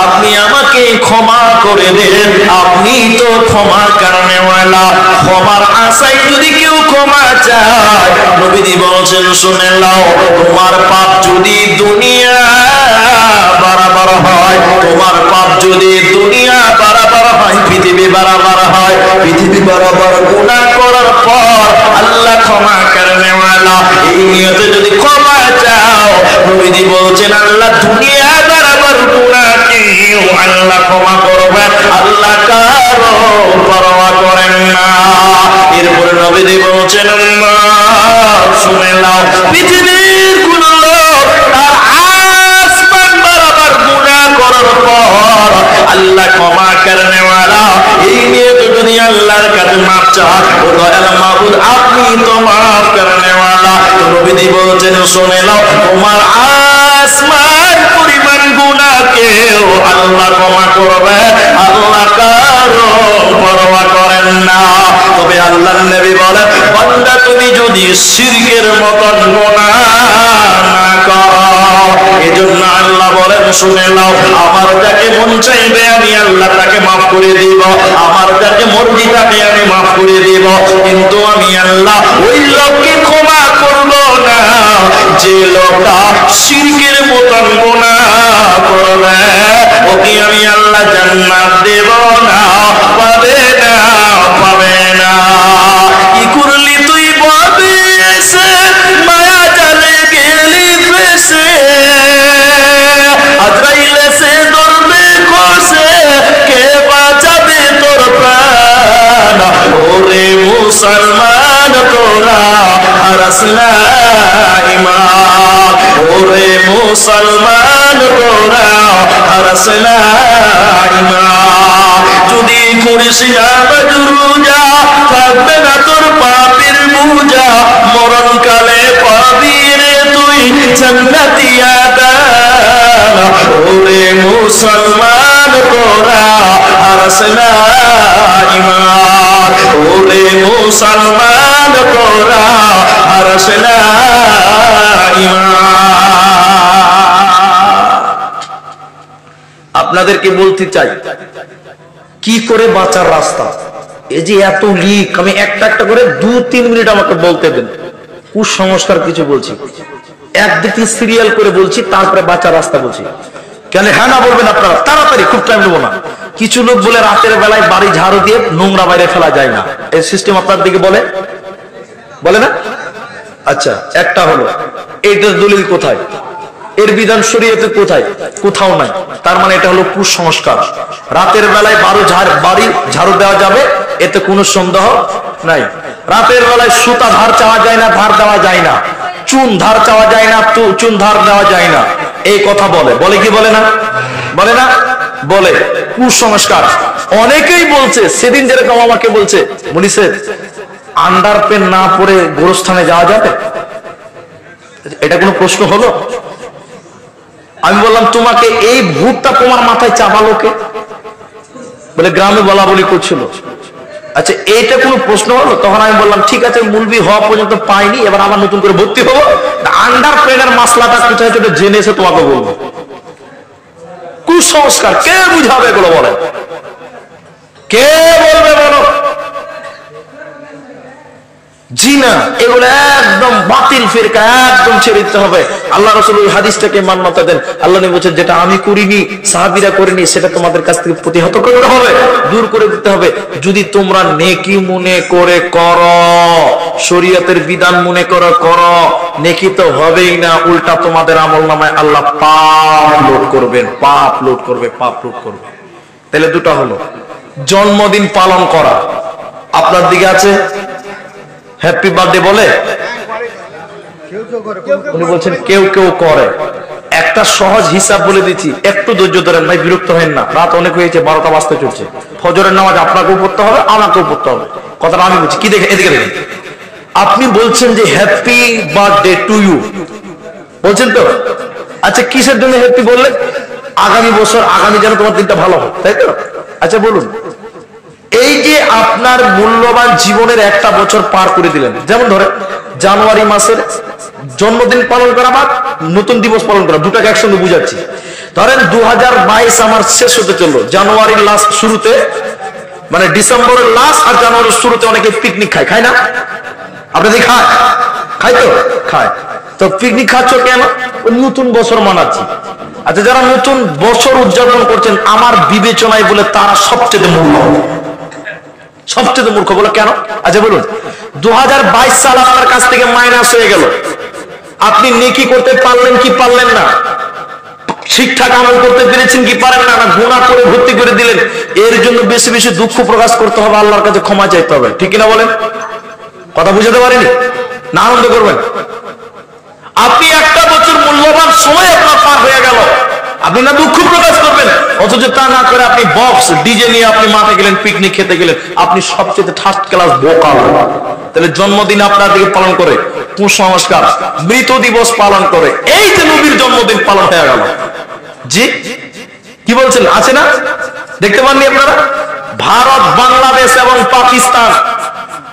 আপনি আমাকে ক্ষমা করে দেন, আপনি তো ক্ষমা করনে ওয়ালা। ক্ষমার আশায় যদি কেউ ক্ষমা চায়, নবীজি বলেছেন শুনে নাও, তোমার পাপ যদি দুনিয়া বরাবর হয়, তোমার পাপ যদি দুনিয়া বরাবর বরাবর হয়। পৃথিবী বরাবর গুনাহ করার পর আল্লাহ ক্ষমা করনে ওয়ালা, এই নিয়তে যদি ক্ষমা চাও, নবীজি বলছেন আল্লাহ দুনিয়া বরাবর গুনাহ কেও আল্লাহ ক্ষমা করবেন, আল্লাহ কারো পরোয়া করেন না। এরপর নবীজি বলছেন শুনে নাও, পৃথিবীর কোন লোক তার আসমান বরাবর গুনাহ করার পর আল্লাহ ক্ষমা করনে ওয়ালা, এই নিয়ে যদি আল্লাহর কাছে মাফ চায়, ও দয়াল মাবুদ আপনি তো মাফ করনে ওয়ালা। নবীজি বলছেন শুনে নাও, তোমার আসমান পরিমাণ গুনাহকেও আল্লাহ ক্ষমা করবে, আল্লাহ কারো পরোয়া করেন না। তবে আল্লাহর নবী বলেন, বান্দা তুমি যদি শিরকের মতন গুনাহ না করো, এজন্য আল্লাহ বলেন শুনে নাও, আমার যাকে মন চাইবে আমি আল্লাহ তাকে মাফ করে দিব, আমার যাকে মর্জি তাকে আমি মাফ করে দিব, কিন্তু আমি আল্লাহ ওই লোককে ক্ষমা করব না যে লোকটা শিরকের মতন গুনাহ করবে, ওকে আমি আল্লাহ জান্নাত দেব না, পাবে না, পাবে না। কি করলি তুই বলবি এসে, মায়া জালে গেলি ফেসে, আজরাইল এসে ধরবে কষে, কে বাঁচাবে তোর প্রাণ? ওরে মুসলমান তোরা হারাস না ঈমান, ওরে মুসলমান তোরা হারাস না ঈমান। যদি করিস না রোজা, থাকবে না তোর পাপের বোঝা, মরণকালে পাবি রে তুই জান্নাতি আদান। ওরে মুসলমান তোরা হারাস না ঈমান, ওরে মুসলমান তোরা হারাস না ঈমান। আপনাদেরকে বলতে চাই কি করে বাঁচার রাস্তা। এই যে এত লিক, আমি একটা একটা করে 2-3 মিনিট আমাকে বলতে দেন। কুসংস্কার কিছু বলছি, এক দুটি সিরিয়াল করে বলছি, তারপরে বাঁচার রাস্তা বলছি। কেন হ্যাঁ না বলবেন আপনারা, তাড়াতাড়ি, খুব টাইম নেবো না। কিছু লোক বলে রাতের বেলায় বাড়ি ঝাড়ু দিয়ে নোংরা বাইরে ফেলা যায় না, এই সিস্টেম আপনার দিকে বলে বলে না? আচ্ছা, একটা হলো এইটার দলিল কোথায়, এর বিধান শরীয়তে কোথায়? কোথাও নাই। তার মানে এটা হলো কুসংস্কার। রাতের বেলায় বাড়ি ঝাড়ু দেওয়া যাবে, এতে কোনো সন্দেহ নাই। রাতের বেলায় সুতা ধার চাওয়া যায় না, ধার দেওয়া যায় না, চুন ধার চাওয়া যায় না, চুন ধার দেওয়া যায় না, এই কথা বলে। বলে কি বলে না? বলে না? বলে। কুসংস্কার। অনেকেই বলছে, সেদিন যেরকম আমাকে বলছে, বলিছে আন্ডার প্যান্ট না পরে গোরস্থানে যাওয়া যাবে? এটা কোনো প্রশ্ন হলো? আমি বললাম তোমাকে এই ভূতটা তোমার মাথায় চাপালো কে? বলে গ্রামে বলা বলি করছিল। আচ্ছা, এইটা কোনো প্রশ্ন হলো? তখন আমি বললাম ঠিক আছে, মুলবি হওয়া পর্যন্ত পাইনি, এবার আবার নতুন করে ভর্তি হবো, আন্ডার প্যান্টের মাসলাটা কোথায় সেটা জেনে এসে তোমাকে বলবো। কুসংস্কার কে বুঝাবে এগুলো? বলে কে বলবে বলো? জি না, এগুলো একদম বাতিল ফিরকা, একদম ছেড়ে দিতে হবে। আল্লাহ রাসূল ওই হাদিসটাকে মান্যতা দেন। আল্লাহ নবী বলেছেন যেটা আমি করিনি, সাহাবীরা করেনি, সেটা তোমাদের কাছ থেকে প্রতিহত করতে হবে, দূর করে দিতে হবে। যদি তোমরা নেকি মনে করে করো, শরীয়তের বিধান মনে করে করো, নেকি তো হবেই না, উল্টা তোমাদের আমলনামায় আল্লাহ পাপ লোড করবেন, পাপ লোড করবে, পাপ লোড করবে। তাহলে দুটো হলো। জন্মদিন পালন করা আপনার দিকে আছে? হ্যাপি বার্থডে বলে? উনি বলছেন কেউ কেউ করে। একটা সহজ হিসাব বলে দিচ্ছি, একটু ধৈর্য ধরেন ভাই, বিরক্ত হেন না। রাত অনেক হয়েছে, 12টা বাজতে চলছে। ফজরের নামাজ আপনাকেও পড়তে হবে, আমাকেও পড়তে হবে। কথাটা আমি বলছি, কি দেখে এদিকে দেখেন। আপনি বলছেন যে হ্যাপি বার্থডে টু ইউ, বলছেন তো? আচ্ছা, কিসের জন্য হ্যাপি বললেন? আগামী বছর, আগামী যেন তোমার দিনটা ভালো হয়, তাই তো? আচ্ছা বলুন, এই যে আপনার মূল্যবান জীবনের একটা বছর পার করে দিলেন, যেমন ধরে জানুয়ারি মাসের জন্মদিন পালন করা বা নতুন দিবস পালন করা, দুটাকে একসঙ্গে বুঝাচ্ছি। ধরেন 2022 আমার শেষ হতে চললো, জানুয়ারির লাস্ট শুরুতে, মানে ডিসেম্বরের লাস্ট আর জানুয়ারির শুরুতে অনেকে পিকনিক খায়, খায় না? আপনাদের খায় তো? খায়। তো পিকনিক খাচ্ছ কেন? নতুন বছর মানাচ্ছি। আচ্ছা, যারা নতুন বছর উদযাপন করছেন আমার বিবেচনায় বলে তারা সবচেয়ে মূল্যবান। সবচেয়ে মূর্খ। বলো কেন? আচ্ছা বলুন, 2022 সাল আপনার কাছ থেকে মাইনাস হয়ে গেল, আপনি নেকি করতে পারলেন কি পারলেন না? ঠিকঠাক আমল করতে পেরেছেন কি পারেন না? গুনাহ করে ভর্তি করে দিলেন। এর জন্য বেশি বেশি দুঃখ প্রকাশ করতে হবে, আল্লাহর কাছে ক্ষমা চাইতে হবে। ঠিক কিনা বলেন? কথা বুঝাতে পারিনি? না আনন্দ করবেন? আপনি একটা বছর মূল্যবান সময় আপনার পার হয়ে গেল, আপনি না দুঃখ প্রকাশ করবেন, অথচ তা না করে আপনি বক্স ডিজে নিয়ে আপনি মাঠে গেলেন, পিকনিক খেতে গেলেন। আপনি সবচেয়ে ফার্স্ট ক্লাস বোকা। তাহলে জন্মদিন আপনার দিকে পালন করে, কুসংস্কার, মৃত দিবস পালন করে, এই যে নবীর জন্মদিন পালন হয়ে গেল। জি কি বলছেন? আছে না? দেখতে পাননি আপনারা? ভারত, বাংলাদেশ এবং পাকিস্তান,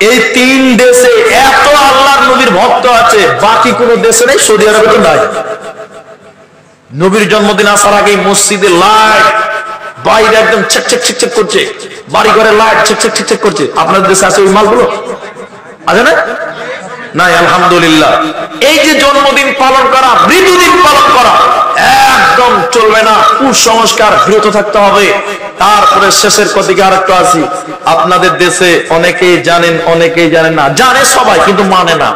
এই 3 দেশে এত আল্লাহর নবীর ভক্ত আছে, বাকি কোন দেশে নেই। সৌদি আরবে তো নাই। নবীর জন্মদিন আসার আগে মসজিদে লাইট, বাইরে একদম ছেক ছেক করছে, বাড়ি ঘরে লাইট ছেক করছে। আপনাদের দেশে আছে ওই মালগুলো? আছে না? নাই, আলহামদুলিল্লাহ। এই যে জন্মদিন পালন করা, মৃত্যুদিন পালন করা একদম চলবে না, কুসংস্কার বিরত থাকতে হবে। তারপরে শেষের দিকে আরেকটু আসি। আপনাদের দেশে অনেকেই জানেন, অনেকেই জানেন না, জানে সবাই কিন্তু মানে না।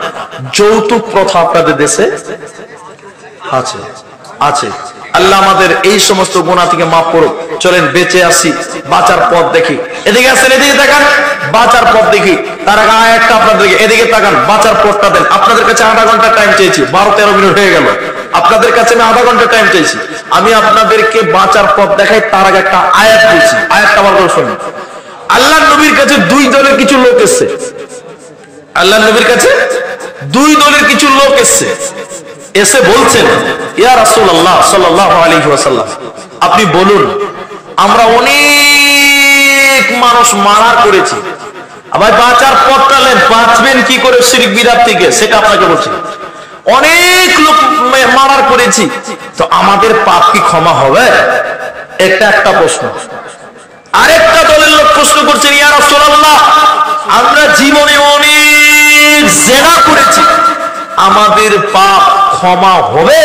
যৌতুক প্রথা আপনাদের দেশে আছে? আছে। আল্লাহ আমাদের এই সমস্ত গুনাহ থেকে মাফ করুক। চলেন বেঁচে আসি, বাঁচার পথ দেখি। এদিকে আসেন, এদিকে তাকান, বাঁচার পথ দেখি। তার আগে আয়াতটা আপনাদেরকে, এদিকে তাকান, বাঁচার পথটা দেন। আপনাদের কাছে আধা ঘন্টা টাইম চেয়েছি, 12-13 মিনিট হয়ে গেল। আপনাদের কাছে আমি আধা ঘন্টা টাইম চেয়েছি, আমি আপনাদেরকে বাঁচার পথ দেখাই। তার আগে একটা আয়াত বলছি, আয়াতটা ভালো করে শুনুন। আল্লাহ নবীর কাছে 2 দলের কিছু লোক এসেছে। আল্লাহ নবীর কাছে 2 দলের কিছু লোক এসেছে, এসে বলছেন, ইয়া রাসূলুল্লাহ সাল্লাল্লাহু আলাইহি ওয়াসাল্লাম, আপনি বলুন, আমরা অনেক মানুষ মারা করেছি, আবার বাঁচার পথটা নেন, বাঁচবেন কি করে শিরক বিদআত থেকে, সেটা আপনাকে বলছি। অনেক লোক মারার করেছি, তো আমাদের পাপ কি ক্ষমা হবে? একটা প্রশ্ন। আরেকটা দলের লোক প্রশ্ন করছেন, ইয়া রাসূলুল্লাহ, আমরা জীবনে অনেক জিনা করেছি, আমাদের পাপ ক্ষমা হবে?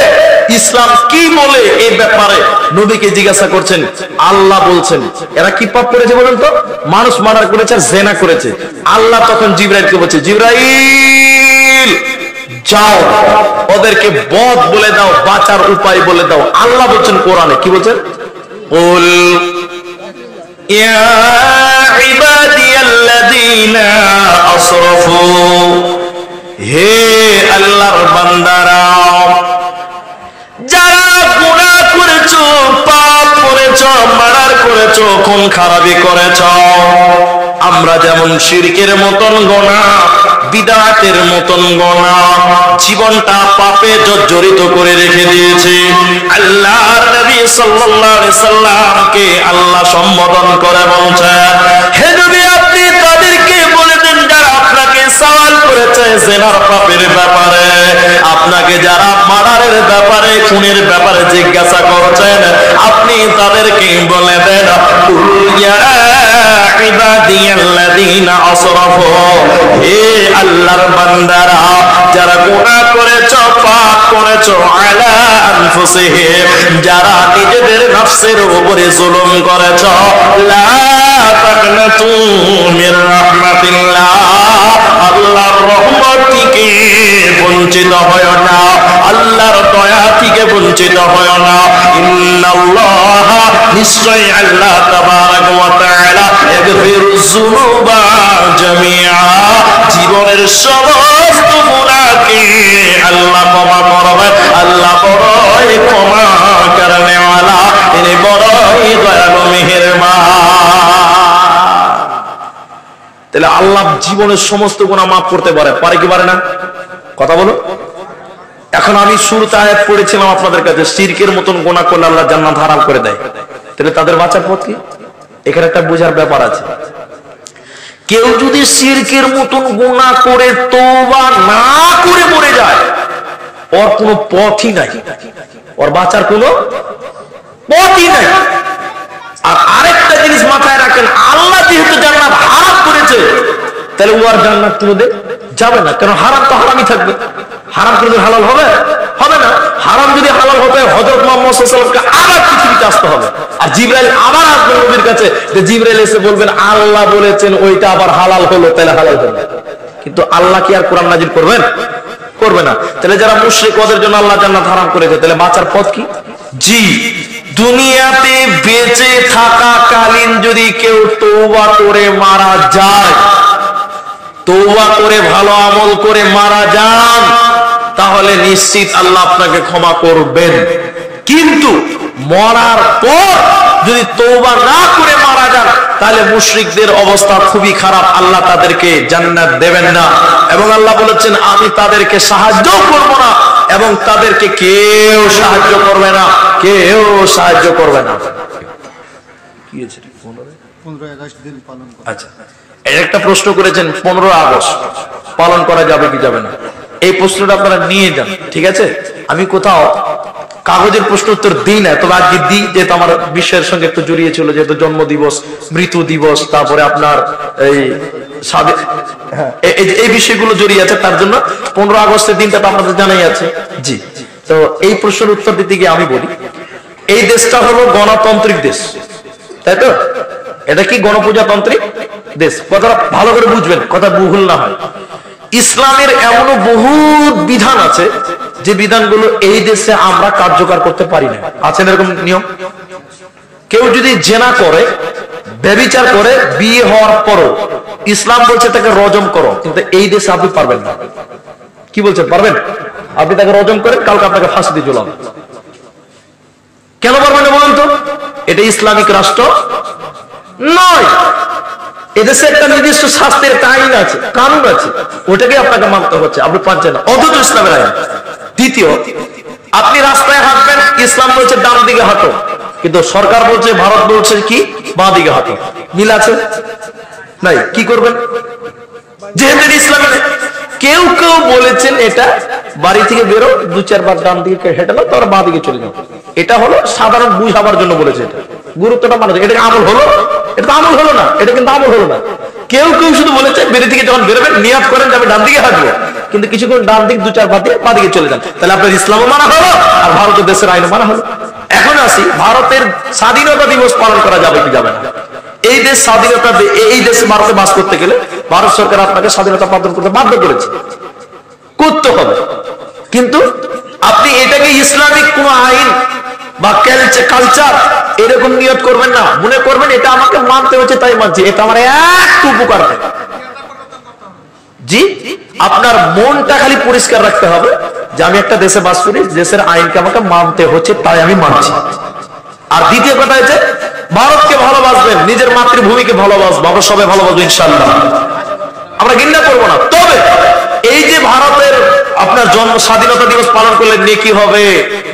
ইসলাম কি বলে এই ব্যাপারে? নবীকে জিজ্ঞাসা করছেন। আল্লাহ বলছেন, এরা কি পাপ করেছে বলেন তো? মানুষ মারার করেছে, জিনা করেছে। আল্লাহ তখন জিবরাইলকে বলছে, জিবরাইল যাও, ওদেরকে বদ বলে দাও, বাঁচার উপায় বলে দাও। আল্লাহ বলছেন কোরআনে, কি বলছেন? কুল ইয়া ইবাদিয়াল্লাযীনা আসরাফু, হে আল্লাহর বান্দারা, যারা গুনাহ করেছো, পাপ করেছো, মার্ডার করেছো, খুন খারাপি করেছো, আমরা যেমন শিরকের মতন গুনাহ, বিদআতের মতন গুনাহ, জীবনটা পাপে জর্জরিত করে রেখে দিয়েছি। আল্লাহর নবী সাল্লাল্লাহু আলাইহি সাল্লামকে আল্লাহ সম্বোধন করে বলছেন, হে নবী, আপনি তাদেরকে বলে দেন যারা আপনাকে সওয়াল করেছে জিনার পাপের ব্যাপারে, আপনাকে যারা মার্ডারের ব্যাপারে, খুনের ব্যাপারে জিজ্ঞাসা করছেন, আপনি তাদেরকে বলে দেন, কুল ইয়া ইবাদিয়াল্লাযীনা আসরাফু, হে আল্লাহর বান্দারা, যারা গুনাহ করেছো, পাপ করেছো, আলা আনফুসিহিম, যারা নিজেদের নফসের উপরে জুলুম করেছো, লা তাকনাতু মির রাহমাতিল্লাহ, আল্লাহর রহমত থেকে বঞ্চিত হয় না, আল্লাহর দয়া থেকে বঞ্চিত হয় না। ইন্নাল্লাহ, নিশ্চয় আল্লাহ তাবারাক ওয়া তাআলা, ইয়াগফিরুয যুনুবা জামিআ, জীবনের সমস্ত গুনাহকে আল্লাহ ক্ষমা করবেন। আল্লাহ বড়ই ক্ষমা করনে ওয়ালা, তিনি বড়ই দয়ালু মেহেরবান। তাহলে আল্লাহ জীবনের সমস্ত গুনাহ মাফ করতে পারে, পারে কি পারে না? কথা বলো। এখন আমি শুরুতে আয়াত পড়েছিলাম আপনাদের কাছে, শিরকের মতন গুনাহ করলে আল্লাহ জান্নাত হারাম করে দেয়। তাহলে তাদের বাঁচার পথ কি? এখানে একটা বোঝার ব্যাপার আছে। কেউ যদি শিরকের মতন গুনাহ করে তওবা না করে মরে যায়, ওর কোনো পথই নাই, ওর বাঁচার কোনো পথই নাই। আর আরেকটা জিনিস মাথায় রাখেন, আল্লাহ যেহেতু জান্নাত হারাম করেছে, তাহলে ও আর জান্নাত কোনোদিন যাবে না, কারণ হারাম তো হারামই থাকবে। হারাম কোনোদিন হালাল হবে? হবে না। হারাম যদি হালাল হতে হযরত মুহাম্মদ সাল্লাল্লাহু আলাইহি ওয়াসাল্লামকে আবার পৃথিবীতে আসতে হবে, আর জিবরাইল আবার আসবে নবীর কাছে, যে জিবরাইল এসে বলবেন আল্লাহ বলেছেন ওইটা আবার হালাল হলো, তাহলে হালাল হবে। কিন্তু আল্লাহ কি আর কোরআন নাজিল করবেন? করবে না। তাহলে যারা মুশরিক ওদের জন্য আল্লাহ জান্নাত হারাম করেছে, তাহলে বাঁচার পথ কি? জি, দুনিয়াতে বেঁচে থাকাকালীন যদি কেউ তওবা করে মারা যায়, তওবা করে ভালো আমল করে মারা যান, তাহলে নিশ্চিত আল্লাহ আপনাকে ক্ষমা করবেন। কিন্তু মরার পর যদি তওবা না করে মারা যান, তাহলে মুশরিকদের অবস্থা খুবই খারাপ, আল্লাহ তাদেরকে জান্নাত দেবেন না। এবং আল্লাহ বলেছেন আমি তাদেরকে সাহায্য করব না, এবং তাদেরকে কেউ সাহায্য করবে না, কেউ সাহায্য করবে না। কি হয়েছে? 15 আগস্ট দিন পালন করা। আচ্ছা, এর একটা প্রশ্ন করেছেন 15 আগস্ট পালন করা যাবে কি যাবে না, এই প্রশ্নটা আপনারা নিয়ে যান, ঠিক আছে? আমি কোথাও কাগজের প্রশ্ন উত্তর দিই না, তবে আজকে দিই, যেহেতু আমার বিশ্বের সঙ্গে একটু জড়িয়ে ছিল, যেহেতু জন্ম দিবস, মৃত্যু দিবস, তারপরে আপনার এই বিষয়গুলো জড়িয়ে আছে, তার জন্য 15 আগস্টের দিনটা তো আপনাদের জানাই আছে। জি, তো এই প্রশ্নের উত্তর দিতে গিয়ে আমি বলি, এই দেশটা হলো গণতান্ত্রিক দেশ, তাই তো? এটা কি গণপ্রজাতান্ত্রিক দেশ? কথাটা ভালো করে বুঝবেন, কথা ভুল না হয়। ইসলামের এমনও বহু বিধান আছে যে বিধানগুলো এই দেশে আমরা কার্যকর করতে পারি না। আছে এরকম নিয়ম? কেউ যদি জেনা করে, ব্যভিচার করে, বিয়ে হওয়ার পরও ইসলাম বলছে তাকে রজম করো, কিন্তু এই দেশে আপনি পারবেন না। কি বলছেন, পারবেন? আপনি তাকে রজম করেন, কালকে আপনাকে ফাঁসি দিয়ে ঝোলান। কেন পারবেন না বলুন তো? এটা ইসলামিক রাষ্ট্র নয়। এদেশে একটা নির্দিষ্ট শাস্ত্রের একটা আইন আছে, কানুন আছে, ওটাকে আপনাকে মানতে হচ্ছে, আপনি পাচ্ছেন না, অথচ ইসলামের আইন। দ্বিতীয়, আপনি রাস্তায় হাঁটবেন, ইসলাম বলছে ডান দিকে হাঁটো, কিন্তু সরকার বলছে, ভারত বলছে কি বাঁ দিকে হাঁটো। মিল আছে নাই? কি করবেন? যেহেতু ইসলামে কেউ কেউ বলেছেন এটা বাড়ি থেকে বেরো, 2-4 বার ডান দিকে হেঁটে নাও, তারপর বাঁ দিকে চলে যাও। এটা হলো সাধারণ বুঝাবার জন্য বলেছে, এটা গুরুত্বটা মানে এটা আমল হলো, এটা তো আমল হলো না, এটা কিন্তু আমল হলো না। কেউ কেউ শুধু বলেছে বেরিয়ে থেকে যখন বেরোবেন নিয়াত করেন যাবে ডান দিকে হাঁটবো, কিন্তু কিছুক্ষণ ডান দিক 2-4 বার দিয়ে বাঁ দিকে চলে যান, তাহলে আপনার ইসলামও মানা হলো আর ভারতের দেশের আইনও মানা হলো। এখন আসি, ভারতের স্বাধীনতা দিবস পালন করা যাবে কি যাবে না? এই দেশ স্বাধীনতা, এই দেশে ভারতে বাস করতে গেলে ভারত সরকার আপনাকে স্বাধীনতা পালন করতে বাধ্য করেছে, করতে হবে। কিন্তু আপনি এটাকে ইসলামিক কোন আইন বা কালচার এরকম নিয়ত করবেন না, মনে করবেন এটা আমাকে মানতে হচ্ছে তাই মানছি, এটা আমার একটু উপকার নেই। জি, আপনার মনটা খালি পরিষ্কার রাখতে হবে যে আমি একটা দেশে বাস করি, দেশের আইনকে আমাকে মানতে হচ্ছে তাই আমি মানছি। আর দ্বিতীয় কথা হচ্ছে ভারতকে ভালোবাসবেন, নিজের মাতৃভূমিকে ভালোবাসবো, আমরা সবাই ভালোবাসবো ইনশাআল্লাহ, আমরা ঘৃণা করবো না। তবে এই যে ভারতের আপনার জন্ম স্বাধীনতা দিবস পালন করলে নেকি হবে,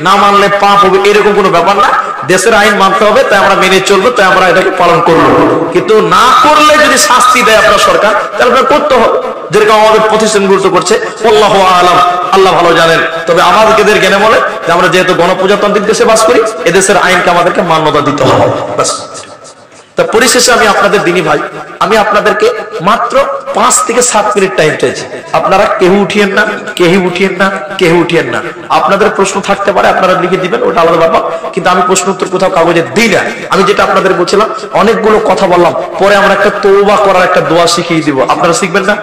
না মানলে পাপ হবে, এরকম কোনো ব্যাপার না। দেশের আইন মানতে হবে, তাই আমরা মেনে চলবো, তাই আমরা এটাকে পালন করবো। কিন্তু না করলে যদি শাস্তি দেয় আপনার সরকার, তাহলে আপনার করতে হবে, যেরকম আমাদের প্রতিষ্ঠান গুরুত্ব করছে। আল্লাহু আ'লাম, আল্লাহ ভালো জানেন। তবে আমাদেরকে জ্ঞানে বলে যে আমরা যেহেতু গণপ্রজাতান্ত্রিক দেশে বাস করি, এদেশের আইনকে আমাদেরকে মান্যতা দিতে হবে। ব্যাস। তা পরিশেষে আমি আপনাদের দিনী ভাই, আমি আপনাদেরকে মাত্র 5 থেকে 7 মিনিট টাইম চাইছি। আপনারা কেউ উঠিয়েন না, কেউ উঠিয়েন না, কেউ উঠিয়েন না। আপনাদের প্রশ্ন থাকতে পারে, আপনারা লিখে দিবেন, ওটা আলাদা ব্যাপার, কিন্তু আমি প্রশ্ন উত্তর কোথাও কাগজে দিই না। আমি যেটা আপনাদের বলছিলাম, অনেকগুলো কথা বললাম, পরে আমরা একটা তওবা করার একটা দোয়া শিখিয়ে দিব, আপনারা শিখবেন না?